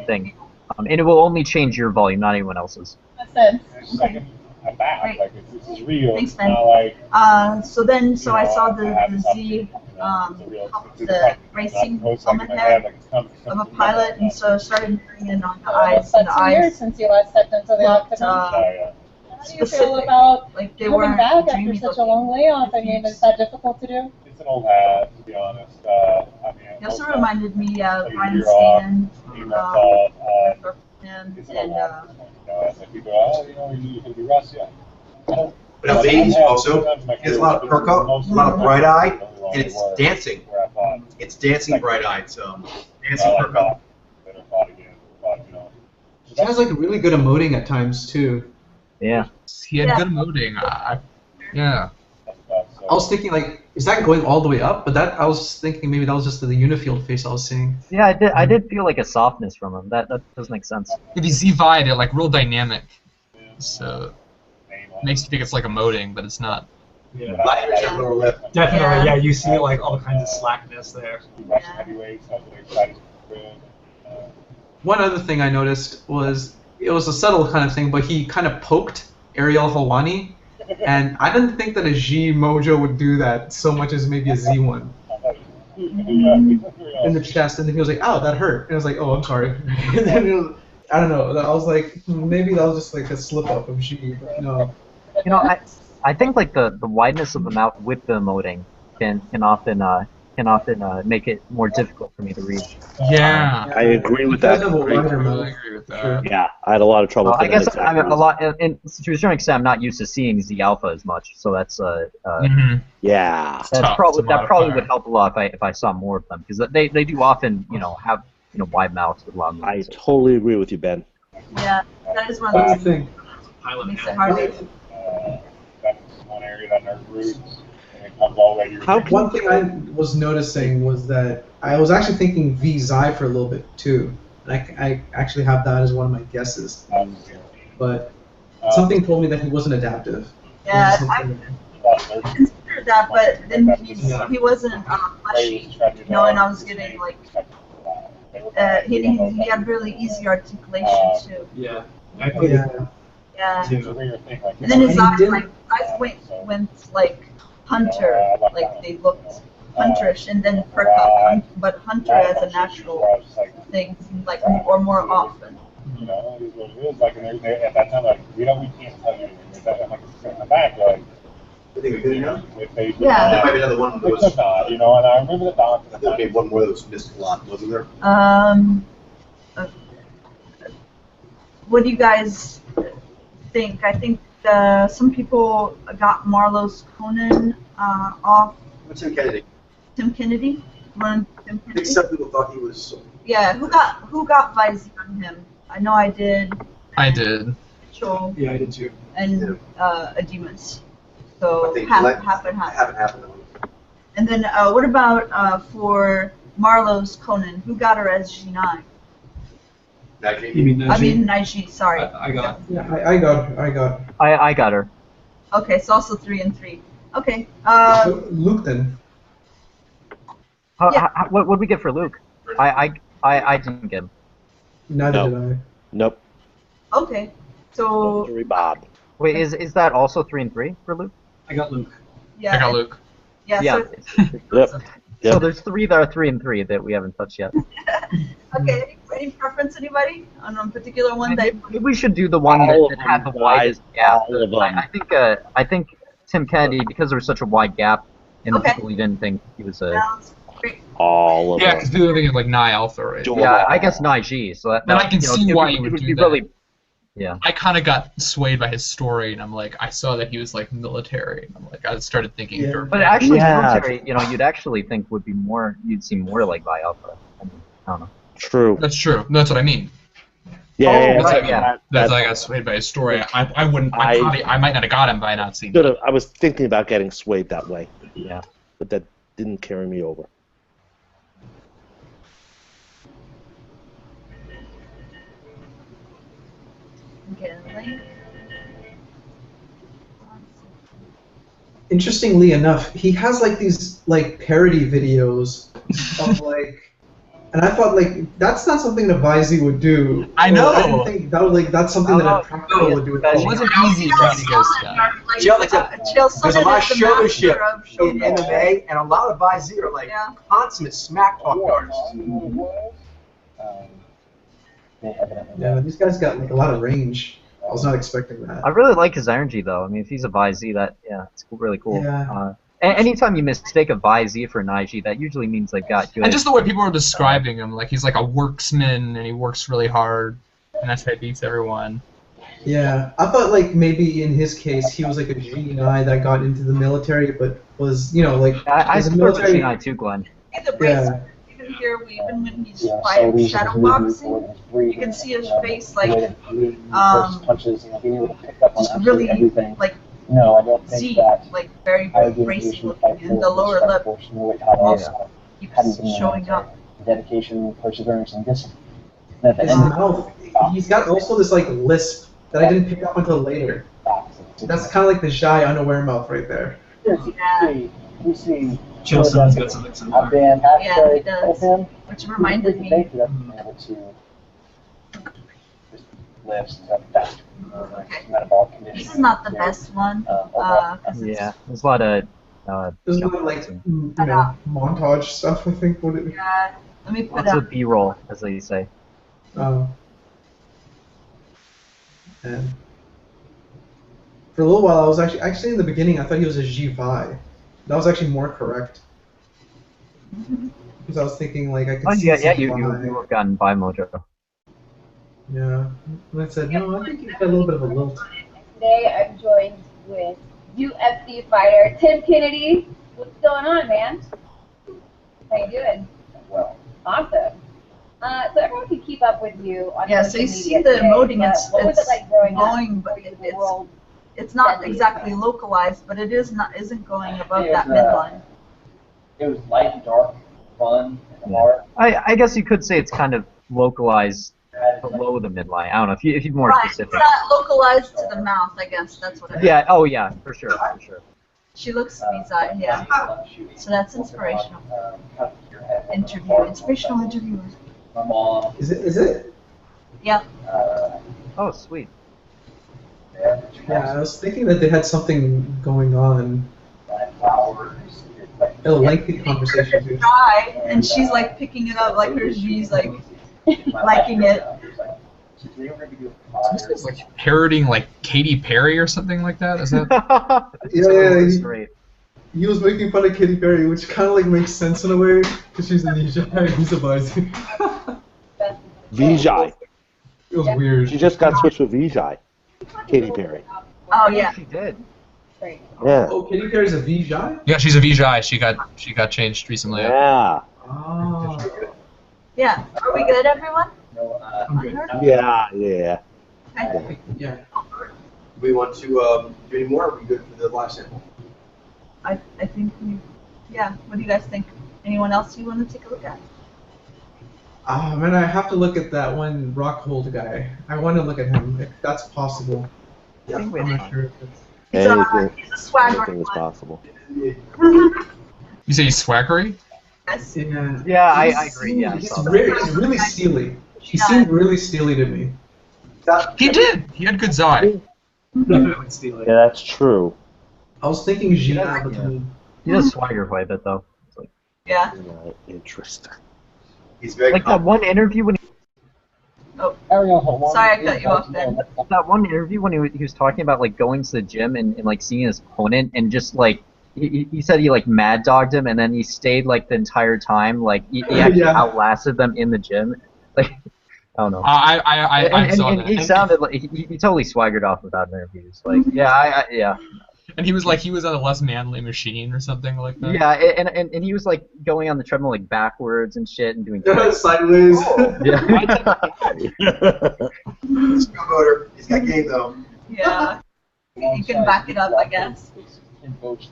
thing, and it will only change your volume, not anyone else's. Makes sense. It's like I'm back. Great. Like it's real. Thanks, It's Ben. not like So I saw the Z, the racing helmet head of a pilot, and so I started putting in on the eyes, and About the 2 years eyes since you last stepped into the looked, octagon. How do you feel specific. about Like they coming weren't back after dreamy such a looking. long layoff? I mean, is that difficult to do? it's an old hat, to be honest. I mean, He also reminded me of Like a Ryan year off, Stan, 8 months off. and It's an old hat. uh, You know, as like people, oh, you're gonna be Russ, yeah. I don't- But it's I've 80s had- also. sometimes my There's a lot of kids perk up, most a lot of the bright time eye, don't really and it's work dancing. Where I thought, It's dancing bright-eyed, so dancing perk up. better thought again, thought, you know. She has like really good emoting at times too. Yeah. He had Yeah. good emoting. Yeah. I was thinking like, is that going all the way up? But I was thinking maybe that was just the Unifield face I was seeing. Yeah, I did feel like a softness from him. That does make sense. Maybe Z-Vi, they're like real dynamic. So makes you think it's like emoting, but it's not. Yeah. Lighter at your lower lip. Definitely, Yeah. yeah. You see like all kinds of slackness there. Russian heavyweights, I was really excited for him. One other thing I noticed was it was a subtle kind of thing, but he kind of poked Ariel Helwani, and I didn't think that a G Mojo would do that so much as maybe a Z one in the chest, and then he was like, "Ow, that hurt," and I was like, "Oh, I'm sorry." And then it was, I don't know. I was like, maybe that was just like a slip up of G, but no. You know, I think like the wideness of the mouth with the emoting can often can often make it more difficult for me to read. Yeah. I agree with He does that. have a Great. wider I mouth. agree with for that. sure. Yeah, I had a lot of trouble. I guess fitting I'm exactly. a lot, and to a certain extent, I'm not used to seeing Z alpha as much, so that's Yeah. Tough to that probably modify. would help a lot if I saw more of them, because they do often have wide mouths with a lot of I movements. totally agree with you, Ben. Yeah, that is one What do of you those think? Pilot makes it and harder. That's one area that nerd roots, and it comes all the way to your How can- One thing I was noticing was that I was actually thinking V Xi for a little bit too. And I actually have that as one of my guesses. But something told me that he wasn't adaptive. Yeah, Something- I considered that, but then he wasn't fleshy, and I was getting like he had really easy articulation too. Yeah. I think yeah. Yeah, It's a weird thing, like, and then his And he eyes didn't- went like hunter, like they looked hunterish, and then perk up, but hunter as a natural thing seemed like more often. You know, it is what it is. Like, and they at that time, like, we can't tell you anything. There's that, I'm like, in the back, they're like, I think we good now. if they, Yeah. There might be another one of They those. could not, you know, and I remember the doc. I think maybe one more of those missed a lot, wasn't there? What do you guys think? I think some people got Marlowe's Conan off What's Tim Kennedy? Tim Kennedy. Run Tim I think Kennedy. some people thought he was. Yeah, who got Visey on him? I know I did. I did. Mitchell Yeah, I did too. and Adimas. I So think half like- and half. Haven't happened. And then what about for Marlowe's Conan? Who got her as G9? You mean I mean Naiji, sorry. I got. Yeah, I got her. I got her. Okay, so also 3 and 3. Okay. Luke then. Yeah. What did we get for Luke? I didn't get him. Neither No. did I. Nope. Okay. So Sorry, Bob. Wait, is that also 3 and 3 for Luke? I got Luke. yeah. I got Luke. Yeah. Yeah. Yep. So Yep. there's 3 that are 3 and 3 that we haven't touched yet. Okay. Any preference, anybody on a particular one that? Maybe we should do the one All that of had the them, widest guys, gap. all of them. I think Tim Kennedy, because there was such a wide gap, and Okay. people didn't think he was a. Sounds great. All of Yeah, them. because people are thinking like Nye Alpha, right? Do- Yeah, I guess Naiji. So that. Then I can see why you it would would do be that. really. Yeah. I kind of got swayed by his story, and I'm like, I saw that he was like military, and I'm like, I started thinking. Yeah. Dirk But Gently. actually, Yeah. military, you'd actually think would be more. You'd see more like Vi Alpha. I don't know. True. That's true. That's what I mean. Yeah, Oh, yeah, That's, right, what I mean. yeah. That's that- why I got swayed by his story. I wouldn't. I- I might not have got him by not seeing. Should've- I was thinking about getting swayed that way, Yeah. but that didn't carry me over. Okay, link. Interestingly enough, he has like these like parody videos of like, and I thought like that's not something that Visey would do. I Or know. I didn't think that was that's something that Oh, a practical would do. At that all. It wasn't easy for me to go stuff. Chael, it's Chael There's a Sonnen lot of is the showmanship master of in MMA, and a lot of guys here are like Yeah. consummate smack talk artists. Yeah, but these guys got like a lot of range. I was not expecting that. I really like his energy, though. I mean, if he's a Vi-Z, it's really cool. Yeah. Anytime you mistake a Vi-Z for an IG, that usually means they've got good. And just the way people are describing him, like he's like a worksman and he works really hard, and that's how he beats everyone. Yeah, I thought like maybe in his case he was like a G9 that got into the military, but was like I as a support military. G9 too, Glenn. The brace, Yeah. even here, even when he's shadow boxing, you can see his face like punches, being able to pick up on just absolutely really everything. like No, I don't think Z, that like very I would be in a racy position to fight looking, and the for lower lip fortunately how also hadn't keeps been in the showing military. up. Dedication, perseverance, and discipline. And at the His end of mouth, he's got also this like lisp that I didn't pick up until later. That's kind of like the shy, unaware mouth right there. we see Chael Sonnen's got something I've similar. been Yeah, he with does. him. Which reminded me. Able to lift faster. Metabolic condition. This is not the best one. 'Cause it's- Yeah, there's a lot of. There's a lot of like montage stuff. I think what it. Yeah, let me put Lots up. of B-roll, as they say. And for a little while, I was actually in the beginning I thought he was a G5. That was actually more correct. Because I was thinking like I could Oh see yeah, some you bi. have gotten by Mojo. Yeah. And I said, no, I think he's got a little bit of a lilt. Today I'm joined with UFC fighter Tim Kennedy. What's going on, man? How you doing? Well. Awesome. So everyone can keep up with you on Yeah, social so you media see the today, emoting, but it's what was it like growing up? going, but before the world it's not deadly exactly effect? localized, but it isn't going above It that was, midline. It was light and dark, fun, and hard. I guess you could say it's kind of localized below the midline. I don't know if you're more Right, it's specific. not localized to the mouth, I guess. That's what I mean. Yeah. Oh yeah, for sure, for sure. She looks Visa, yeah. So that's inspirational. Inspirational interviewer. My mom. Is it? Yep. Oh sweet. Yeah, I was thinking that they had something going on. A lengthy conversation too. Try, and she's like picking it up like her G's like liking it. This is like parroting like Katy Perry or something like that. Is that? Yeah, Great. he was making fun of Katy Perry, which kind of like makes sense in a way, because she's a Nisha and he's a Vizi. Vijay. It was weird. She just got switched with Vijay. Katy Perry. Oh yeah. She did. Yeah. Oh, Katy Perry's a Vijay? Yeah, she's a Vijay. She got changed recently. Yeah. Oh. Yeah. Are we good, everyone? I'm good. Yeah. Yeah. Okay. Yeah. Do we want to do any more? Or are we good for the live sample? I think yeah. What do you guys think? Anyone else you want to take a look at? Ah, man, I have to look at that one Rockhold guy. I want to look at him, if that's possible. Yeah. I'm not sure if it's... Anything, He's a swagger. anything is possible. You say he's swaggery? Yes. Yeah, Yeah, I agree. Yeah, I He's saw that. really steely. He seemed really steely to me. He did. He had good eye. Definitely stealing. Yeah, that's true. I was thinking Gina between... He does swagger quite a bit though. It's like, Yeah. Yeah, interesting. He's very like that one interview when Sorry, I cut you off there. that one interview when he was talking about like going to the gym and like seeing his opponent and just like he said he like mad dogged him and then he stayed like the entire time like he actually outlasted them in the gym like I don't know. I saw and that. he sounded like he totally swaggered off without interviews like yeah. And he was like he was on a less manly machine or something like that. Yeah, and he was like going on the treadmill like backwards and shit and doing sideways. Yeah. He's a good motor. He's got game though. Yeah. You can back it up, I guess.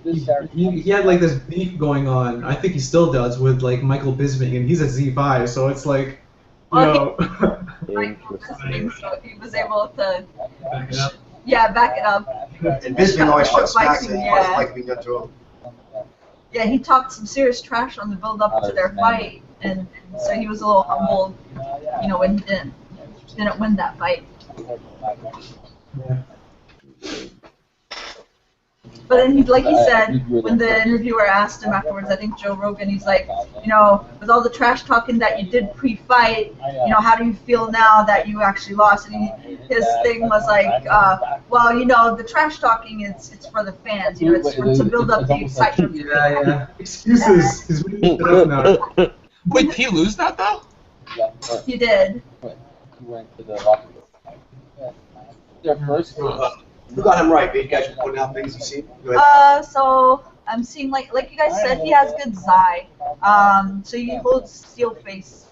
He had like this beef going on. I think he still does with like Michael Bisping, and he's a Z5, so it's like, you know. Interesting. So he was able to, back it up. And Bisping always shuts back Fighting, and yeah. like being done to him. Yeah, he talked some serious trash on the build up to their fight, and so he was a little humbled, you know, when he didn't win that fight. Yeah. But then, like he said, when the interviewer asked him afterwards, I think Joe Rogan, he's like, you know, with all the trash talking that you did pre-fight, you know, how do you feel now that you actually lost? And his thing was like, well, you know, the trash talking it's for the fans, you know, it's to build up the excitement. Yeah. Excuses. He's really shut up now. Wait, did he lose that though? He did. He went to the locker room. Their first Who got him right? You guys pointing out things you see. Go ahead. So I'm seeing like you guys said, he has good Zai. So he holds steel face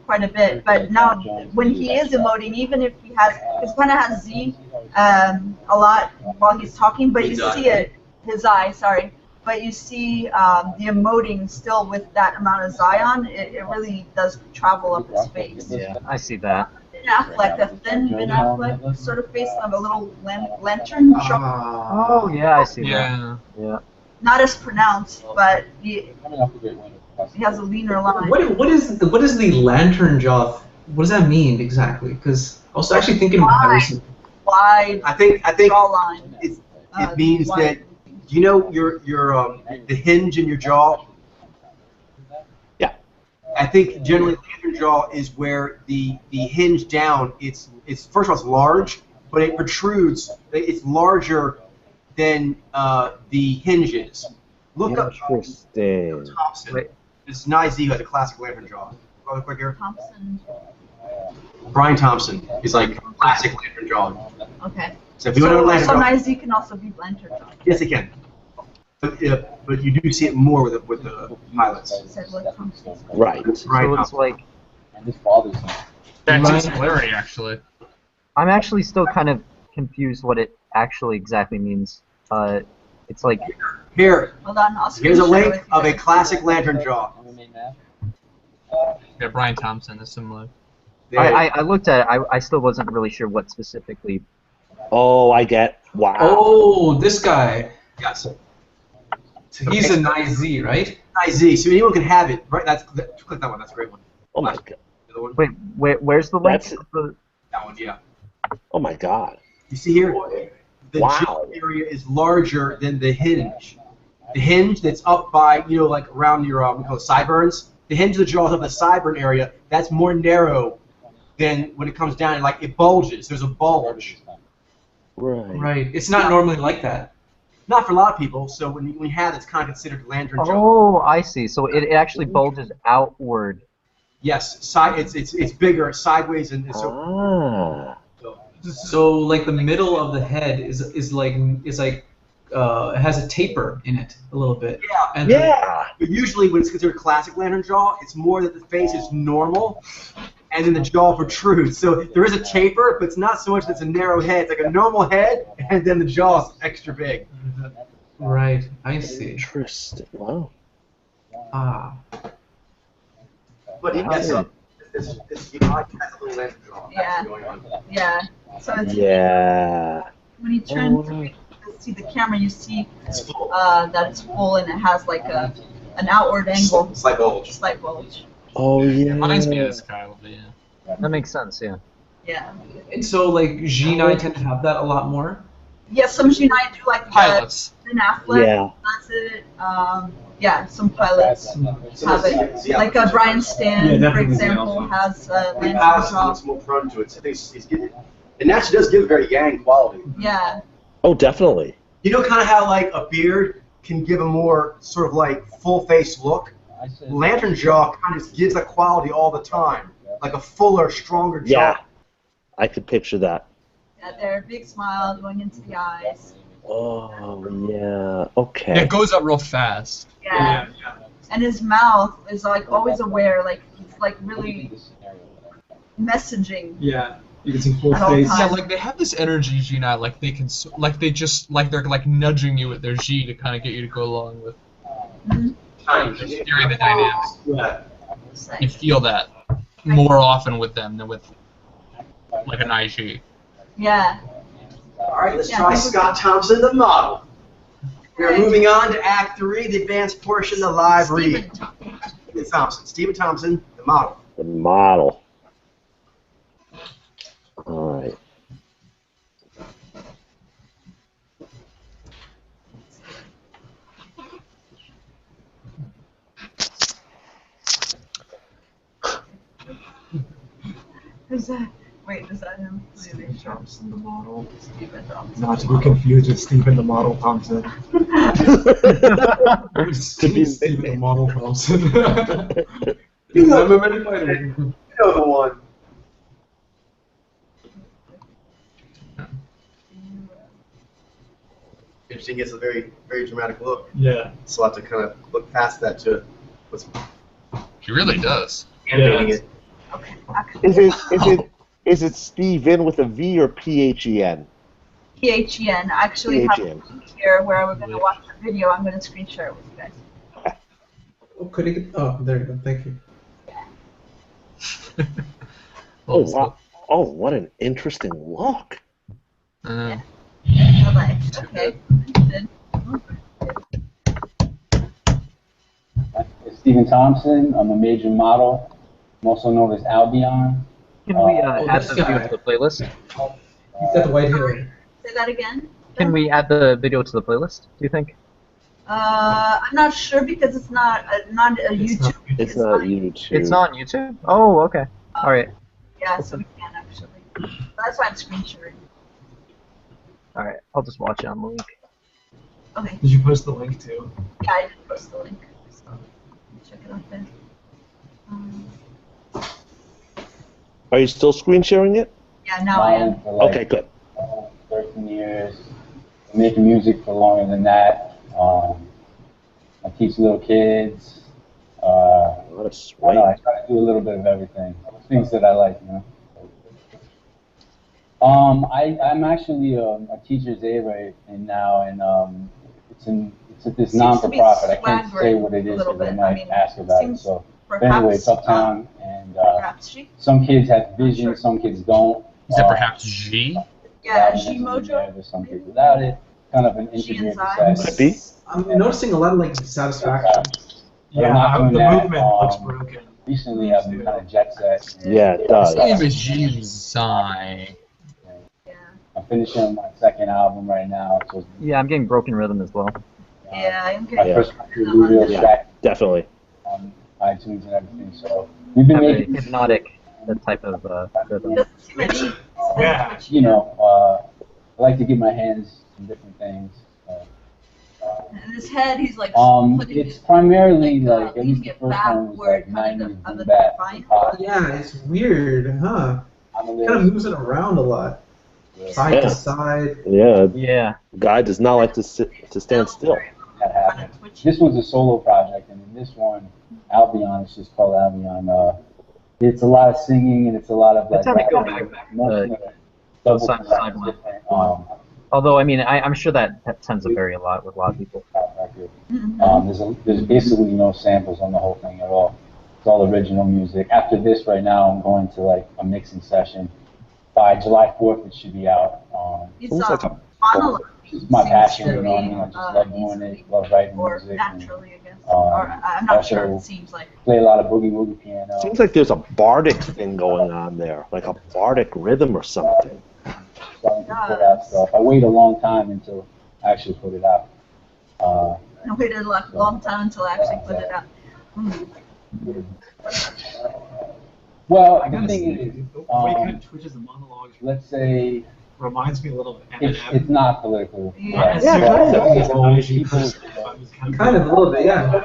quite a bit. But now when he is emoting, even if he has, because kind of has Z a lot while he's talking, but you see it, his eye, sorry. But you see the emoting still with that amount of Zion, it really does travel up his face. Yeah, I see that. Ben Affleck, a thin Ben Affleck sort of face of a little lantern shot. Oh yeah, I see Yeah. that. Yeah. Not as pronounced, but he has a leaner line. What is the lantern jaw? What does that mean exactly? Because I was actually thinking Wide I think jawline. it means that you know your the hinge in your jaw. Yeah. I think generally lantern jaw is where the hinge down. It's first of all it's large, but it protrudes. It's larger than the hinges. Look up Interesting. Thompson. Wait. It's Nye Z who has a classic lantern jaw. Real quick here. Thompson. Brian Thompson is like classic lantern jaw. Okay. So if you want to know lantern so jaw, Nizy can also be lantern jaw. yes, it can. But you do see it more with the pilots. Said what Thompson. Right. Brian So it's Thompson. like And this bothers me. That's Ryan- its similarity, actually. I'm actually still kind of confused what it actually exactly means. It's like Here, Hold on, I'll here's a screen share link with you of a guys. classic lantern jaw. Yeah, Brian Thompson is similar. I looked at it. I still wasn't really sure what specifically. Oh, I get. Wow. Oh, this guy. Yes. So he's a Nye Z, right? Nye Z. So anyone can have it. Right. Click that one. That's a great one. Oh my god. The other one. Wait, where's the link? That's- That one. Yeah. Oh my god. You see here, the Wow. jaw area is larger than the hinge. The hinge that's up by, like around your we call it sideburns. The hinge of the jaw is up the sideburn area. That's more narrow than when it comes down. Like it bulges. There's a bulge. Right. Right. It's not normally like that. Not for a lot of people. So when you have it, it's kind of considered lantern jaw. Oh, I see. So it actually bulges outward. Yes, it's bigger sideways and so. Ah. So like the middle of the head is has a taper in it a little bit. Yeah. And Yeah. But usually when it's considered classic lantern jaw, it's more that the face is normal and then the jaw protrudes. So there is a taper, but it's not so much that it's a narrow head. It's like a normal head, and then the jaw is extra big. Right. I see. Interesting. Wow. Ah. But it has a little lantern jaw. Yeah. Going on. Yeah. So it's Yeah. when you turn Oh. to see the camera, you see It's full. that it's full and it has like an outward angle, Slight bulge. slight bulge. Oh yeah. Reminds me of this guy a little bit, yeah. That makes sense. Yeah. Yeah. And so like G9 tend to have that a lot more. Yeah, some G9 do like Pilots. Ben Affleck Yeah. does it. Yeah, some pilots have it. Yeah. Like Brian Stan, Yeah, for definitely example, also. has lantern Allison jaw. looks more prone to it. So I think he's getting, and that does give a very yang quality. Yeah. Oh, definitely. You know, kind of how like a beard can give a more sort of like full face look. Lantern jaw kind of just gives that quality all the time, like a fuller, stronger jaw. Yeah. I could picture that. Yeah, they're big smile going into the eyes. Oh yeah. It Okay. goes up real fast. Yeah. And his mouth is like always aware, like he's like really messaging. Yeah, you can see full At all face. times. Yeah, like they have this energy G9, like they can, like they just, like they're like nudging you with their G to kind of get you to go along with. Just steering the dynamics. Yeah. It's like- You feel that more often with them than with like an IG. Yeah. All right, let's Yeah, try I think Scott Thompson, the model. We're Right. moving on to Act 3, the advanced portion, the live read. Stephen Thompson. Stephen Thompson, the model. The model. All right. Is that? Wait, is that him? Stephen Thompson, the model. Stephen Thompson. Not to be confused with Stephen the model Thompson. Stephen the model Thompson. You know, I'm a many fighter. you know the one. Interesting, gets a very, very dramatic look. Yeah. So I'll have to kind of look past that to what's He really does. animating it. Okay. Actually, Is it Steven with a V or PHEN? PHEN. I actually have a PHEN. link here where we're going to watch the video. I'm going to screen share it with you guys. Oh, could it? Oh, there you go. Thank you. Oh wow. Oh, what an interesting look. Uh, Bye-bye. Okay. Good. Stephen Thompson. I'm a major model. I'm also known as Albion. Can we Oh, add this the video guy. to the playlist? He's got the white hair. Say that again. Can we add the video to the playlist? Do you think? I'm not sure because it's not a YouTube. It's not YouTube. It's not on YouTube. Oh, okay. All right. Yeah, so we can actually. That's why I'm screen sharing. All right. I'll just watch it on the link. Okay. Did you post the link too? Yeah, I did post the link. So. check it out there. Are you still screen sharing it? Yeah, now I am. For like, Okay, good. 13 years. I'm making music for longer than that. I teach little kids. That's I don't know, I try to do a little bit of everything. Things that I like, you know. I'm actually a teacher's aide right now, and it's at this non-for-profit. I can't say what it is because they might ask about it. So, but anyway, it's uptown, and some kids have vision, some kids don't. Is it perhaps G? Yeah, G Mojo. There's some kids without it. Kind of an integrated society. I'm noticing a lot of like satisfaction. Yeah, the movement looks broken. Recently, I've been kind of jet set. Yeah, it does. His name is G-Zai. I'm finishing my second album right now. So Yeah, I'm getting broken rhythm as well. Yeah, I'm my getting first real track Definitely. on iTunes and everything. So we've been Kind of making, hypnotic, that type of rhythm. Yeah. you know, I like to get my hands in different things. In his head, he's like putting It's primarily like, like, at least the leaning it first back one was where like it kind of 90s of boom the bap, vine. pop. Yeah, it's weird, huh? I'm a Kind of little moves it around a lot, side to side. Yeah. Yeah. Guy does not like to stand still. that happened. This was a solo project, and in this one, Albion, it's just called Albion. It's a lot of singing, and it's a lot of like It's time to go rapping, back. mostly double Side to side one. different Although, I mean, I'm sure that tends to vary a lot with a lot of people. record. There's basically no samples on the whole thing at all. It's all original music. After this, right now, I'm going to like a mixing session. By July 4th, it should be out. He's Looks like a It's my passion, you know. I mean, I just love doing it. Love writing or music. naturally, I guess. Or I'm not sure. It seems like. Play a lot of boogie woogie piano. Seems like there's a bardic thing going on there, like a bardic rhythm or something. Starting to put out stuff. I wait a long time until I actually put it out. I waited a long time until I actually put it out. Well, I the gotta thing say, is, the way kind of Twitch's and monologues let's say reminds me a little of it's Eminem. not political. Yeah. Yeah, kind of. People Kind of a little bit, yeah.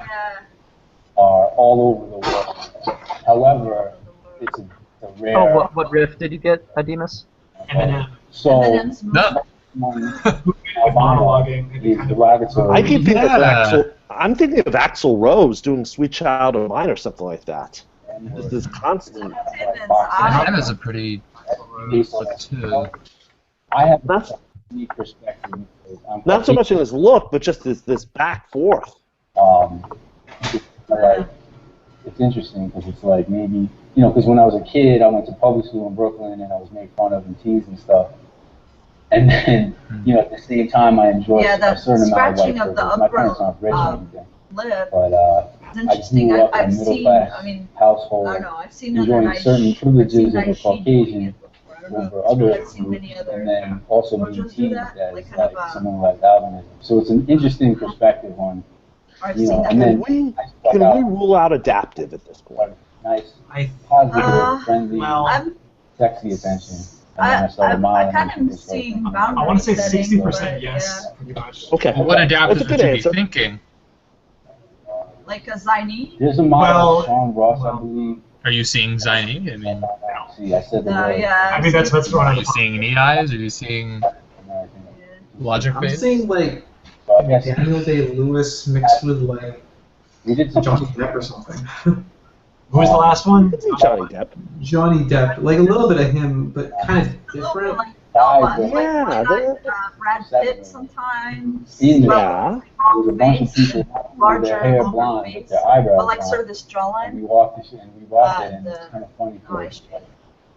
are all over the world. However, it's a rare. Oh, what riff did you get, Demas? Eminem. So, Eminem's No. Monologuing. and is kind of- derogatory. I keep thinking of Yeah. Axl. I'm thinking of Axl Rose doing "Sweet Child of Mine" or something like that. Just this constant. Eminem is a pretty look too. I have That's a unique perspective. Because I'm not so much in his look, but just this back forth. It's like, it's interesting because it's like maybe, you know, because when I was a kid, I went to public school in Brooklyn and I was made fun of and teased and stuff. And then, you know, at the same time, I enjoyed Yeah, a certain amount of scratching white of the privilege. My parents aren't rich or anything, lip. but It's I interesting. grew up in a I've middle seen. class I mean, household, I don't know. I've seen other enjoying nice. certain privileges of a I've seen Caucasian over other I've seen groups, many other. and then also Mojos being do teased that, as like kind like of, someone who has albinism. So it's an interesting perspective on, I've you seen know, that. and then Can we rule out adaptive at this point? nice, I positive, friendly, well, I'm. sexy attention. And then I started I modeling kind and of it's like, seeing I boundaries. want to say setting, 60% but, yes, yeah. pretty much. Okay. What adaptive That's a would good you be answer. thinking? Like a Zaini. There's a model, Well, Sean Ross, well, I believe. Are you seeing Zaini? I mean, See, I said the word. Yeah. I mean, that's what's going are on. you seeing Need Eyes? Are you seeing American. Logic I'm Face? seeing like So I guess Daniel Day-Lewis mixed with like we did some Johnny Depp or something. Who was the last one? Could be Johnny Depp. Johnny Depp, like a little bit of him, but kind of A little bit different. like Yeah, like they're- Brad Pitt sometimes. In there. Yeah. There's a bunch of people with Larger, their hair longer blonde, face, with their eyebrows but like blonde. sort of this And jawline. we walked it, and it's the- kind of funny. Oh, I Too.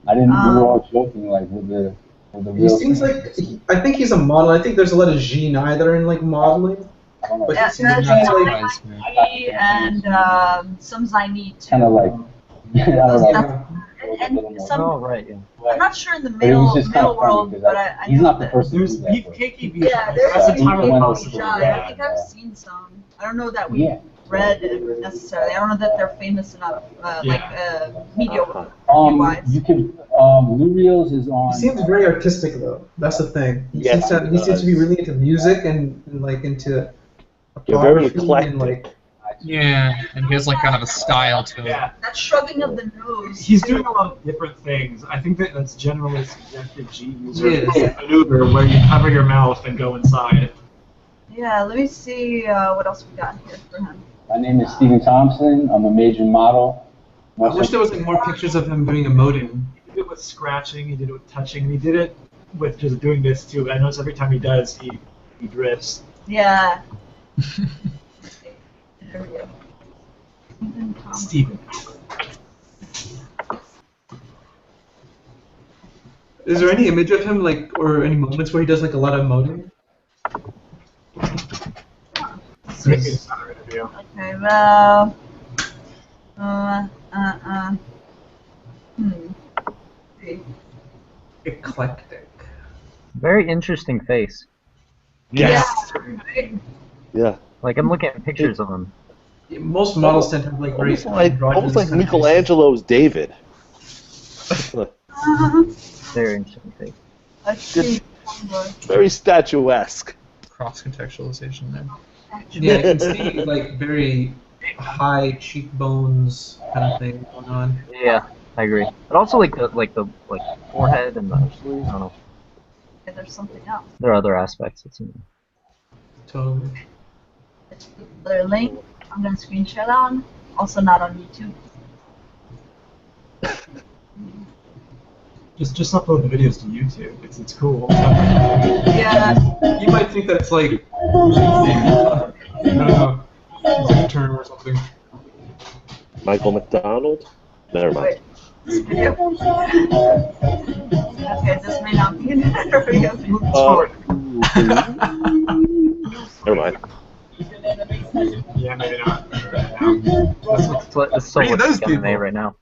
I didn't. We were all joking like with the He real. seems like I think he's a model. I think there's a lot of Gene that are in like modeling. I don't know, But Yeah, he seems to there's be Not like surprised me. and some Zaini too. kind of like I don't know. That's- and some. Oh, right, yeah. I'm not sure in the But it was middle just kind middle of funny world, because but I he's know not the that. person to There's do that. But KKB. Yeah, there's That's some entirely people people possible. shot. yeah, I think I've seen some. I don't know that we Yeah. read it necessarily. I don't know that they're famous enough, media wise. You can. Lou Reels is on. he seems very artistic though. That's the thing. He Yes, seems to be really into music and like into You're very photography and eclectic. like Yeah, and he has like kind of a style to it. Yeah. That shrugging of the nose. He's doing a lot of different things. I think that's generally subjective G user Yes. maneuver where you cover your mouth and go inside. Yeah, let me see what else we got here for him. My name is Stephen Thompson. I'm a major model. I wish there was like more pictures of him doing emoting. He did it with scratching, he did it with touching, and he did it with just doing this too. But I notice every time he does, he drifts. Yeah. There we go. Steven. Is there any image of him, like, or any moments where he does like a lot of emoting? Okay, well. Eclectic. Very interesting face. Yes. Yeah. Like I'm looking at pictures of him. Most models tend to have like very Almost like Michelangelo's David. Very interesting face. Very statuesque. Cross-contextualization there. Yeah, I can see like very high cheekbones kind of thing going on. Yeah, I agree. But also like the forehead and the sleeve. I don't know. Yeah, there's something else. There are other aspects. It's Totally. The link I'm gonna screenshot that one. Also not on YouTube. Just upload the videos to YouTube. It's cool. Yeah. You might think that's like I don't know, it's like a term or something. Michael McDonald? Never mind. Okay, this may not be an area. Never mind. Yeah, maybe not. That's so much anime right now.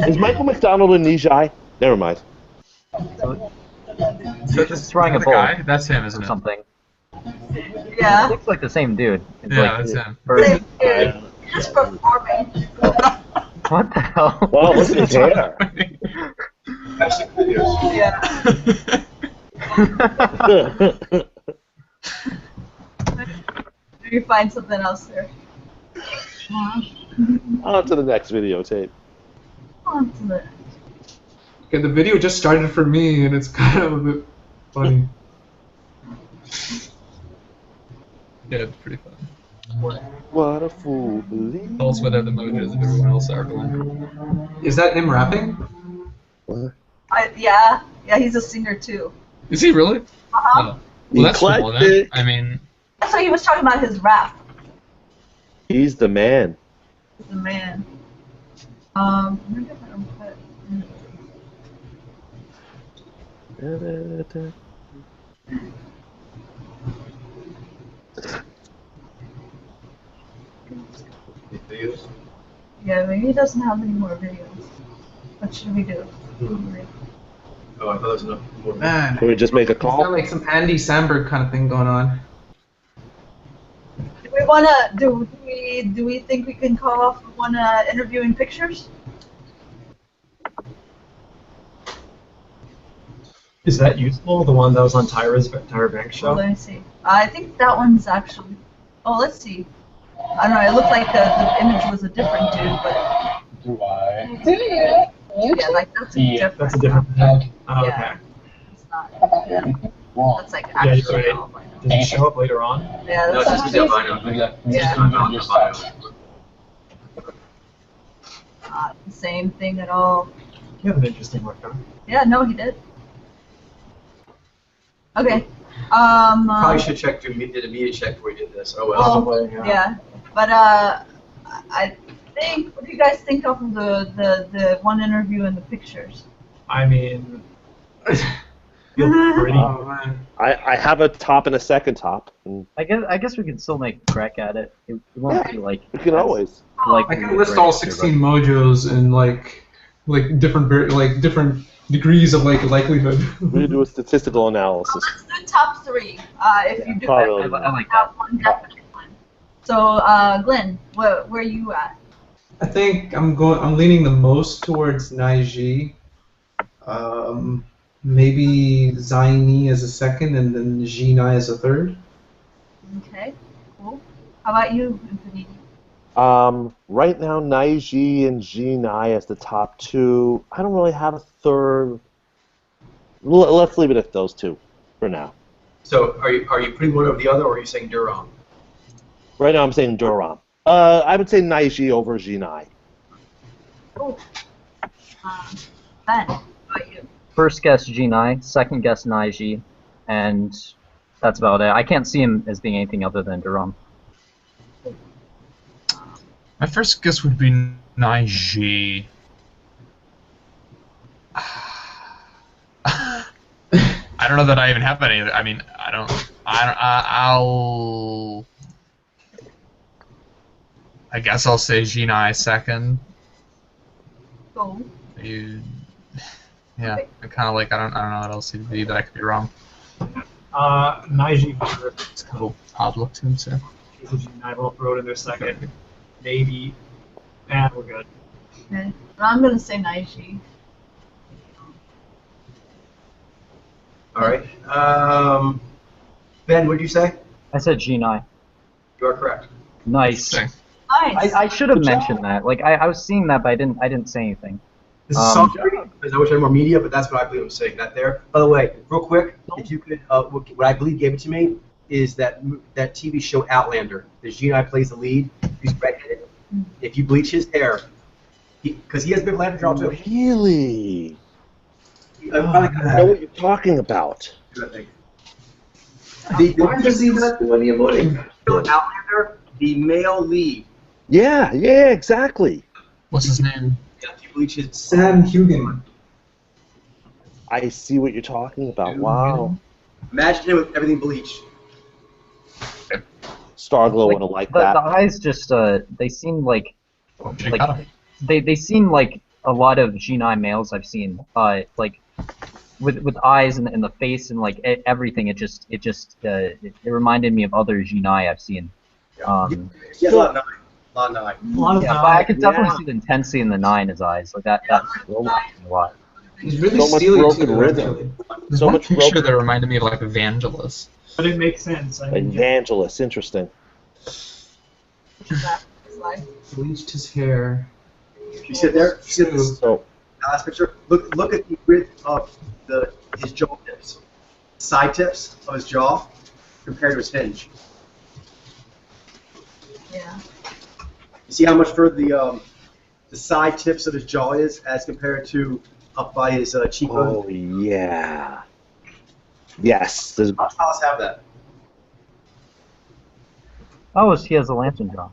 Is Michael McDonald in Nijai? Never mind. So So just throwing a the bowl guy? That's him, isn't or it? something. Yeah. It looks like the same dude. It's Yeah, like that's him. Same dude. Just performing. What the hell? Wow, look at his hair. Yeah. Do you find something else there? On to the next videotape. On to the. Okay, the video just started for me, and it's kind of a bit funny. Yeah, it's pretty fun. What a fool believes. Tell us whether the mojos of everyone else are going. Is that him rapping? What? Yeah, he's a singer too. Is he really? Uh-huh. Oh. Well, that's cool then. Eclectic. I mean, So he was talking about his rap. He's the man. He's the man. I'm gonna get my own cut. Videos? Yeah, maybe he doesn't have any more videos. What should we do? Oh, I thought there was enough more. Man, Can we just make a it's call? got like some Andy Samberg kind of thing going on. Do we wanna do we think we can call off one interviewing pictures? Is that useful? The one that was on Tyra Banks' show? Let me see. I think that one's actually. Oh, let's see. I don't know. It looked like the image was a different dude, but Do I? Do you? yeah, like that's a Yeah, different. That's a different thing. Oh, Yeah. okay. It's not. Well, That's like Yeah, you're actually. right. Does it show up later on? Yeah, No, that's it's just the albino. Yeah. Not the bio. not the same thing at all. You have an interesting look, huh? Yeah, no, he did. Okay. Probably should did a media check before we did this. Oh well. Well, yeah, but I think. What do you guys think of the one interview and the pictures? I mean, feels pretty. Oh man. I have a top and a second top. And I guess we can still make a crack at it. It won't be like we can always. like I can list all 16 mojos and like different degrees of like likelihood. We do a statistical analysis. Let's do top three. If you do Probably. it, I like have that. one definite one. So, Glenn, where are you at? I think I'm leaning the most towards Naiji. Maybe Zaini as a second, and then Jinai as a third. Okay, cool. How about you, Infinity? Right now, Naiji and Jinai as the top two. I don't really have a third. Let's leave it at those two for now. So are you putting one over the other, or are you saying Durham? Right now, I'm saying Durham. I would say Naiji over Jinai. Oh. Ben, how about you? First guess G9, second guess Naiji, and that's about it. I can't see him as being anything other than Durham. My first guess would be Naiji. I don't know that I even have any. I mean, I guess I'll say Jinai second. Go. Yeah, I'm kind of like I don't know what else he'd be, but I could be wrong. Naiji for It's kind of a odd look to him too. G9 will throw it in their second. Maybe. And we're good. Okay. I'm gonna say Naiji. All right. Ben, what did you say? I said G9. You are correct. Nice. Nice. I should have mentioned that. Like I was seeing that, but I didn't say anything. This is sorry because I wish I had more media, but that's what I believe I'm saying. That there. By the way, real quick, if you could, what I believe gave it to me is that TV show Outlander. The G9 plays the lead. He's redheaded. If you bleach his hair, because he has a bit of Outlander draw too. Really? I know what you're talking about. Why does he not do any voting? Outlander, the male lead. Yeah, exactly. What's his name? If you bleach his Sam Hugan. I see what you're talking about. Wow. Imagine him with everything bleached. Starglow would have liked that. The eyes just they seem like they seem like a lot of G9 males I've seen. Like with eyes and the face and like everything. It reminded me of other G9 I've seen. He has a lot of nine. But I could definitely see the intensity in the 9 in his eyes. Like that's a lot. He's really so much steely broken too, rhythm. There's So one much picture broken. that reminded me of like Evangelist. But it makes sense. I mean, Evangelist, interesting. Bleached his hair. You sit there. You see this So last picture. Look at the width of his jaw tips, side tips of his jaw, compared to his hinge. Yeah. You see how much further the side tips of his jaw is as compared to up by his cheekbone. Oh yeah. Yes. How does Hollis have that? Oh, he has a lantern jaw.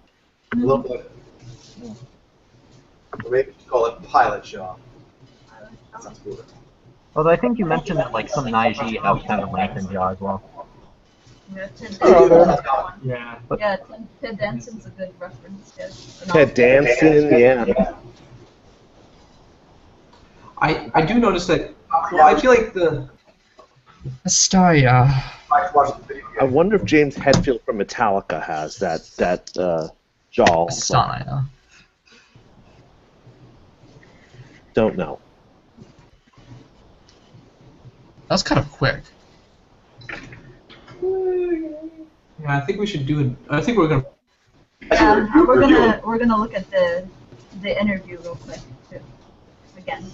A little bit. Or maybe you call it pilot jaw. That sounds cooler. Although I think you mentioned that like some Naiji have kind of lantern jaw as well. Yeah, Ted Yeah. Yeah, Ted Danson's a good reference. Yes. Ted Danson, yeah. I do notice that. Well, I feel like the. Astaya. I wonder if James Hetfield from Metallica has that jaw. Astaya. Don't know. That was kind of quick. Yeah, I think we should do it. I think we're gonna. Yeah, we're gonna look at the interview real quick too. Again.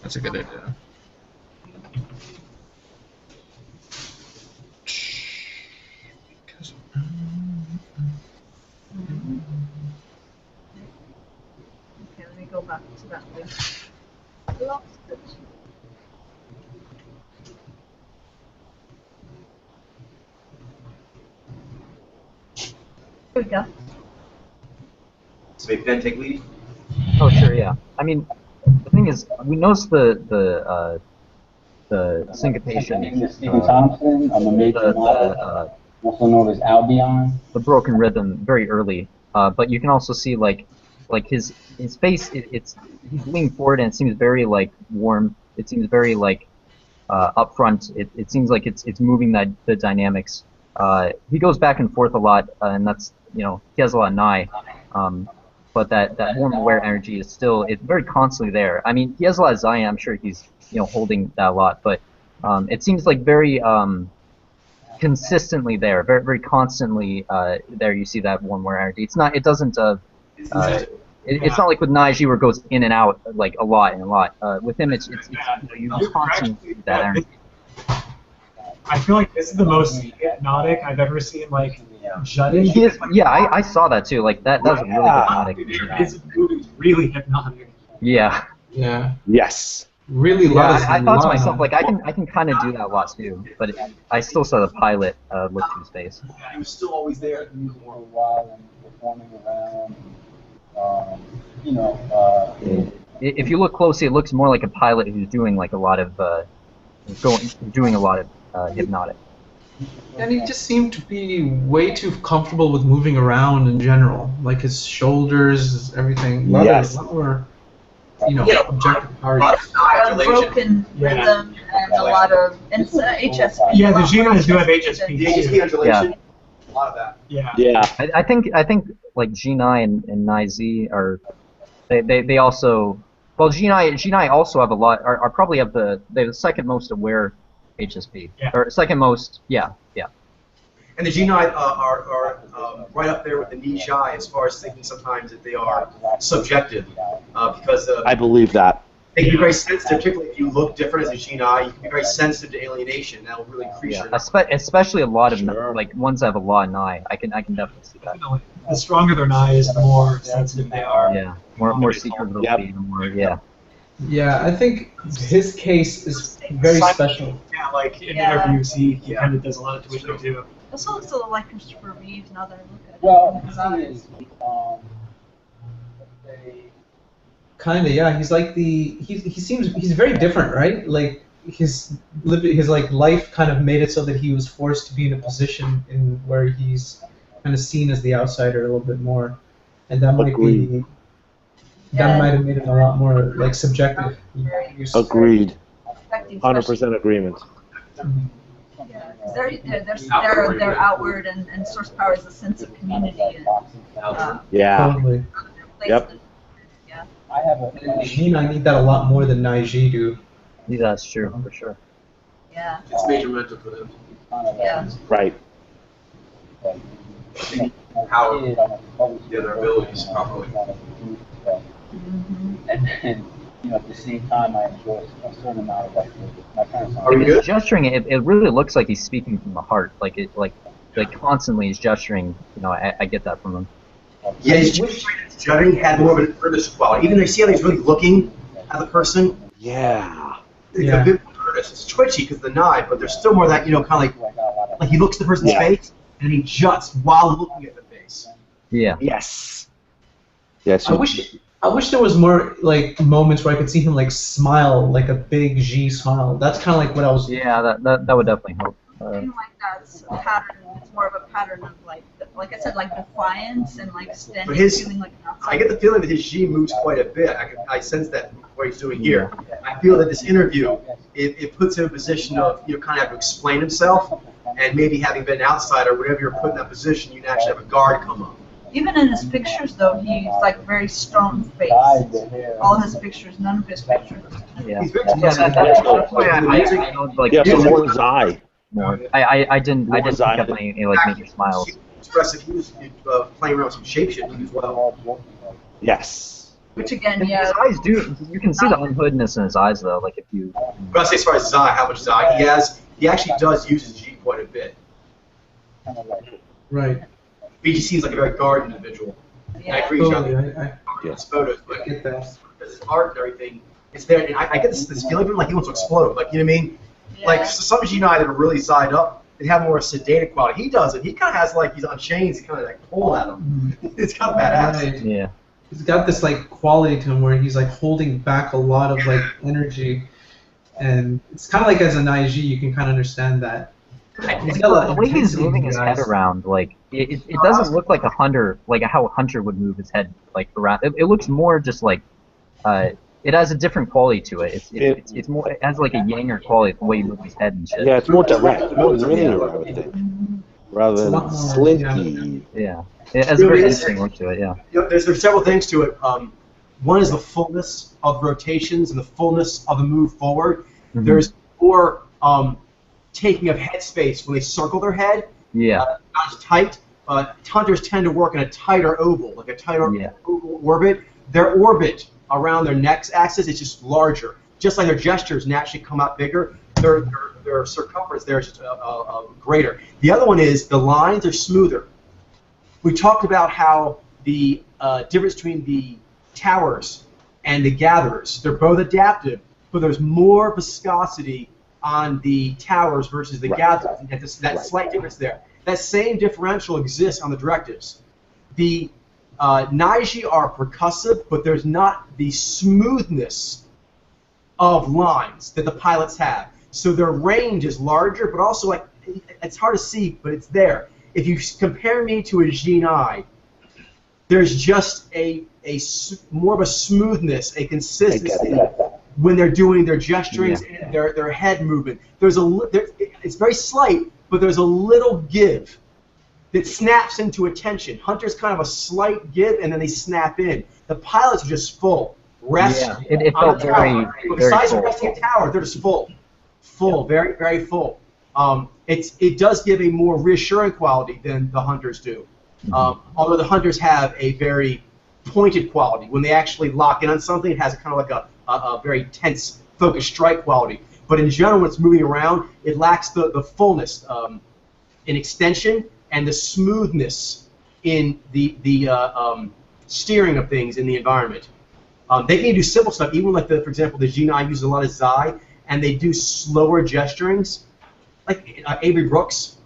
That's a good idea. Okay, let me go back to that list. Lost it. Here we go. So maybe Ben take lead. Oh sure, yeah. I mean, the thing is, we noticed the syncopation. My name is Stephen Thompson. I'm a major model, also known as Albion. The broken rhythm very early, but you can also see like his face. He's leaning forward and it seems very like warm. It seems very like upfront. It seems like it's moving the dynamics. He goes back and forth a lot, and that's he has a lot of nigh. But that warm aware energy is it's very constantly there. I mean, he has a lot of Zion. I'm sure he's holding that a lot, but it seems like very consistently there, very very constantly there. You see that one more energy. It's not. It doesn't. It's not like with Naiji where it goes in and out like a lot and a lot. With him, it's you just constantly see that energy. I feel like this is the most hypnotic I've ever seen, like, jutting. Yeah, I saw that too. Like that was really hypnotic. His movie's really hypnotic. Yeah. Yeah. Yes. Really yeah, I thought to myself, like, I can kind of do that a lot too, but I still saw the pilot look to his face. Yeah, he was still always there. For a while and performing around. You know. If you look closely, it looks more like a pilot who's doing like a lot of doing a lot of hypnotic. And he just seemed to be way too comfortable with moving around in general, like his shoulders, everything. A lot more, you know, objective power. Broken rhythm and a lot of HSP. Yeah, the G9s do have HSP. The HSP undulation. A lot of that. Yeah. Yeah. I think like G9 and NIZ are they also G9 also have a lot are probably have the second most aware HSP or second most And the G9 are right up there with the niche eye as far as thinking sometimes that they are subjective because I believe that. They can be very sensitive, particularly if you look different as a G9. You can be very sensitive to alienation. That will really increase your. Especially a lot of like ones that have a lot of Nye. I can definitely see that. The stronger their Nye is, the more sensitive they are. Yeah, more secret will be, the more Yeah, I think his case is very special. Yeah, like in interviews, he kind of does a lot of twitching too. Also looks a little like Christopher Reeves now that I look at it. Well, His eyes. Kinda, yeah. He's like he's very different, right? Like his like life kind of made it so that he was forced to be in a position in where he's kind of seen as the outsider a little bit more, and that might be. That might have made it a lot more like subjective. Agreed. 100% agreement. Yeah, they're outward and source power is a sense of community. And, yeah. Totally. Yep. Yeah. I need that a lot more than Naiji do. Yeah, that's true for sure. Yeah. It's major mental for them. Yeah. Right. How the other abilities properly. And then, you know, at the same time, I enjoy a certain amount of like my kind of. Are we good? Gesturing, it really looks like he's speaking from the heart. Like constantly he's gesturing. You know, I get that from him. Yeah, his judding had more of an earnest quality. Even though you see how he's really looking at the person. Yeah. It's a bit more earnest. It's twitchy because of the knife, but there's still more of that, you know, kind of like he looks at the person's face and he juts while looking at the face. Yeah. Yes. Yes. I wish there was more like moments where I could see him like smile, like a big G smile. That's kind of like what I was. Yeah, that would definitely help. Like that's a pattern. It's more of a pattern of like I said, like defiance and like standing, feeling like an outsider. I get the feeling that his G moves quite a bit. I sense that what he's doing here. I feel that this interview, it puts him in a position of kind of have to explain himself, and maybe having been an outsider, whenever you're put in that position, you can actually have a guard come up. Even in his pictures, though, he's like very strong face. All his pictures, none of his pictures. Yeah. That's like more his eye. More. I didn't pick up any like major smiles. Expressive. He was playing around with some shapeshifting as well. Yes. Which again, His eyes do. You can see the unhoodedness in his eyes, though. Like if you. But I say as far as his eye, how much his eye he has, he actually does use his G quite a bit. Right. He seems like a very guarded individual. Yeah. I agree with you on his photos, but his art and everything, it's there. And I get this feeling like he wants to explode. Like, you know what I mean? Yeah. Like some G9 that are really side up, they have more sedated quality. He doesn't. He kind of has like he's on chains. He kind of like pull at him. It's kind of badass. Yeah. He's got this like quality to him where he's like holding back a lot of like energy, and it's kind of like as an IG you can kind of understand that. The way he's moving his head around, like it doesn't look like a hunter, like how a hunter would move his head like around. It looks more just like it has a different quality to it. It's more, it has like a Yanger quality the way he moves his head and shit. Yeah, it's more direct, more linear, I would think, rather than slinky. Yeah, it has a very interesting look to it. Yeah. There's several things to it. One is the fullness of rotations and the fullness of the move forward. Mm-hmm. There's more taking of head space when they circle their head. Yeah. Not as tight. Hunters tend to work in a tighter oval, like a tighter oval orbit. Their orbit around their neck's axis is just larger. Just like their gestures naturally come out bigger, their circumference there is just greater. The other one is the lines are smoother. We talked about how the difference between the towers and the gatherers, they're both adaptive, but there's more viscosity on the towers versus the gatherers. And that slight difference there. That same differential exists on the directives. The Naiji are percussive, but there's not the smoothness of lines that the pilots have. So their range is larger, but also like it's hard to see, but it's there. If you compare me to a Jinai, there's just more of a smoothness, a consistency when they're doing their gesturings and their head movement. It's very slight, but there's a little give that snaps into attention. Hunter's kind of a slight give, and then they snap in. The pilots are just full. Rest it felt very besides full. resting a tower, they're just full. Very, very full. It does give a more reassuring quality than the Hunters do. Although the Hunters have a very pointed quality. When they actually lock in on something, it has a kind of like a very tense, focused strike quality. But in general, when it's moving around, it lacks the fullness in extension and the smoothness in the steering of things in the environment. They can do simple stuff, even like, for example, the Jinai uses a lot of Zai, and they do slower gesturings. Like Avery Brooks,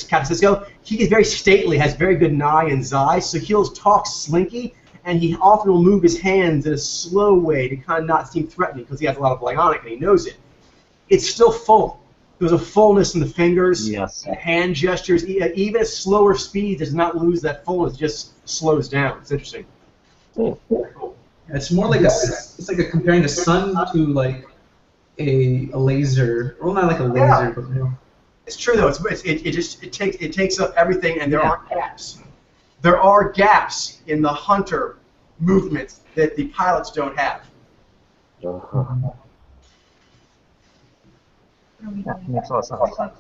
Captain Cisco, he is very stately, has very good Nai and Zai, so he'll talk slinky, and he often will move his hands in a slow way to kind of not seem threatening because he has a lot of Bionic and he knows it. It's still full. There's a fullness in the fingers, hand gestures. Even at slower speed does not lose that fullness, it just slows down. It's interesting. It's more like it's like comparing the sun to like a laser. Well, not like a laser, but you know. It's true though. It takes up everything, and there are gaps. There are gaps in the Hunter movements that the pilots don't have. Makes a lot of sense.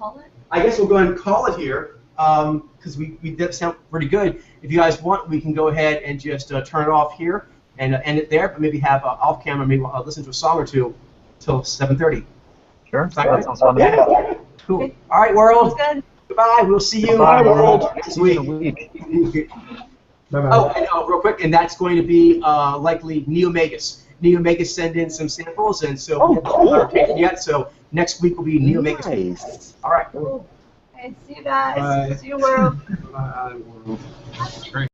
I guess we'll go ahead and call it here because we did sound pretty good. If you guys want, we can go ahead and just turn it off here and end it there, but maybe have off camera, maybe listen to a song or two till 7:30. Sure. That sounds fun to me. Cool. Okay. All right, world. Goodbye. We'll see you next week. Bye-bye. Oh, and real quick, and that's going to be likely Neo-Magus. Neo-Magus send in some samples, and so we haven't taken yet. So next week will be Neo-Magus. Nice. All right. Okay, see you guys. Bye. See you, world. Bye, world. Great.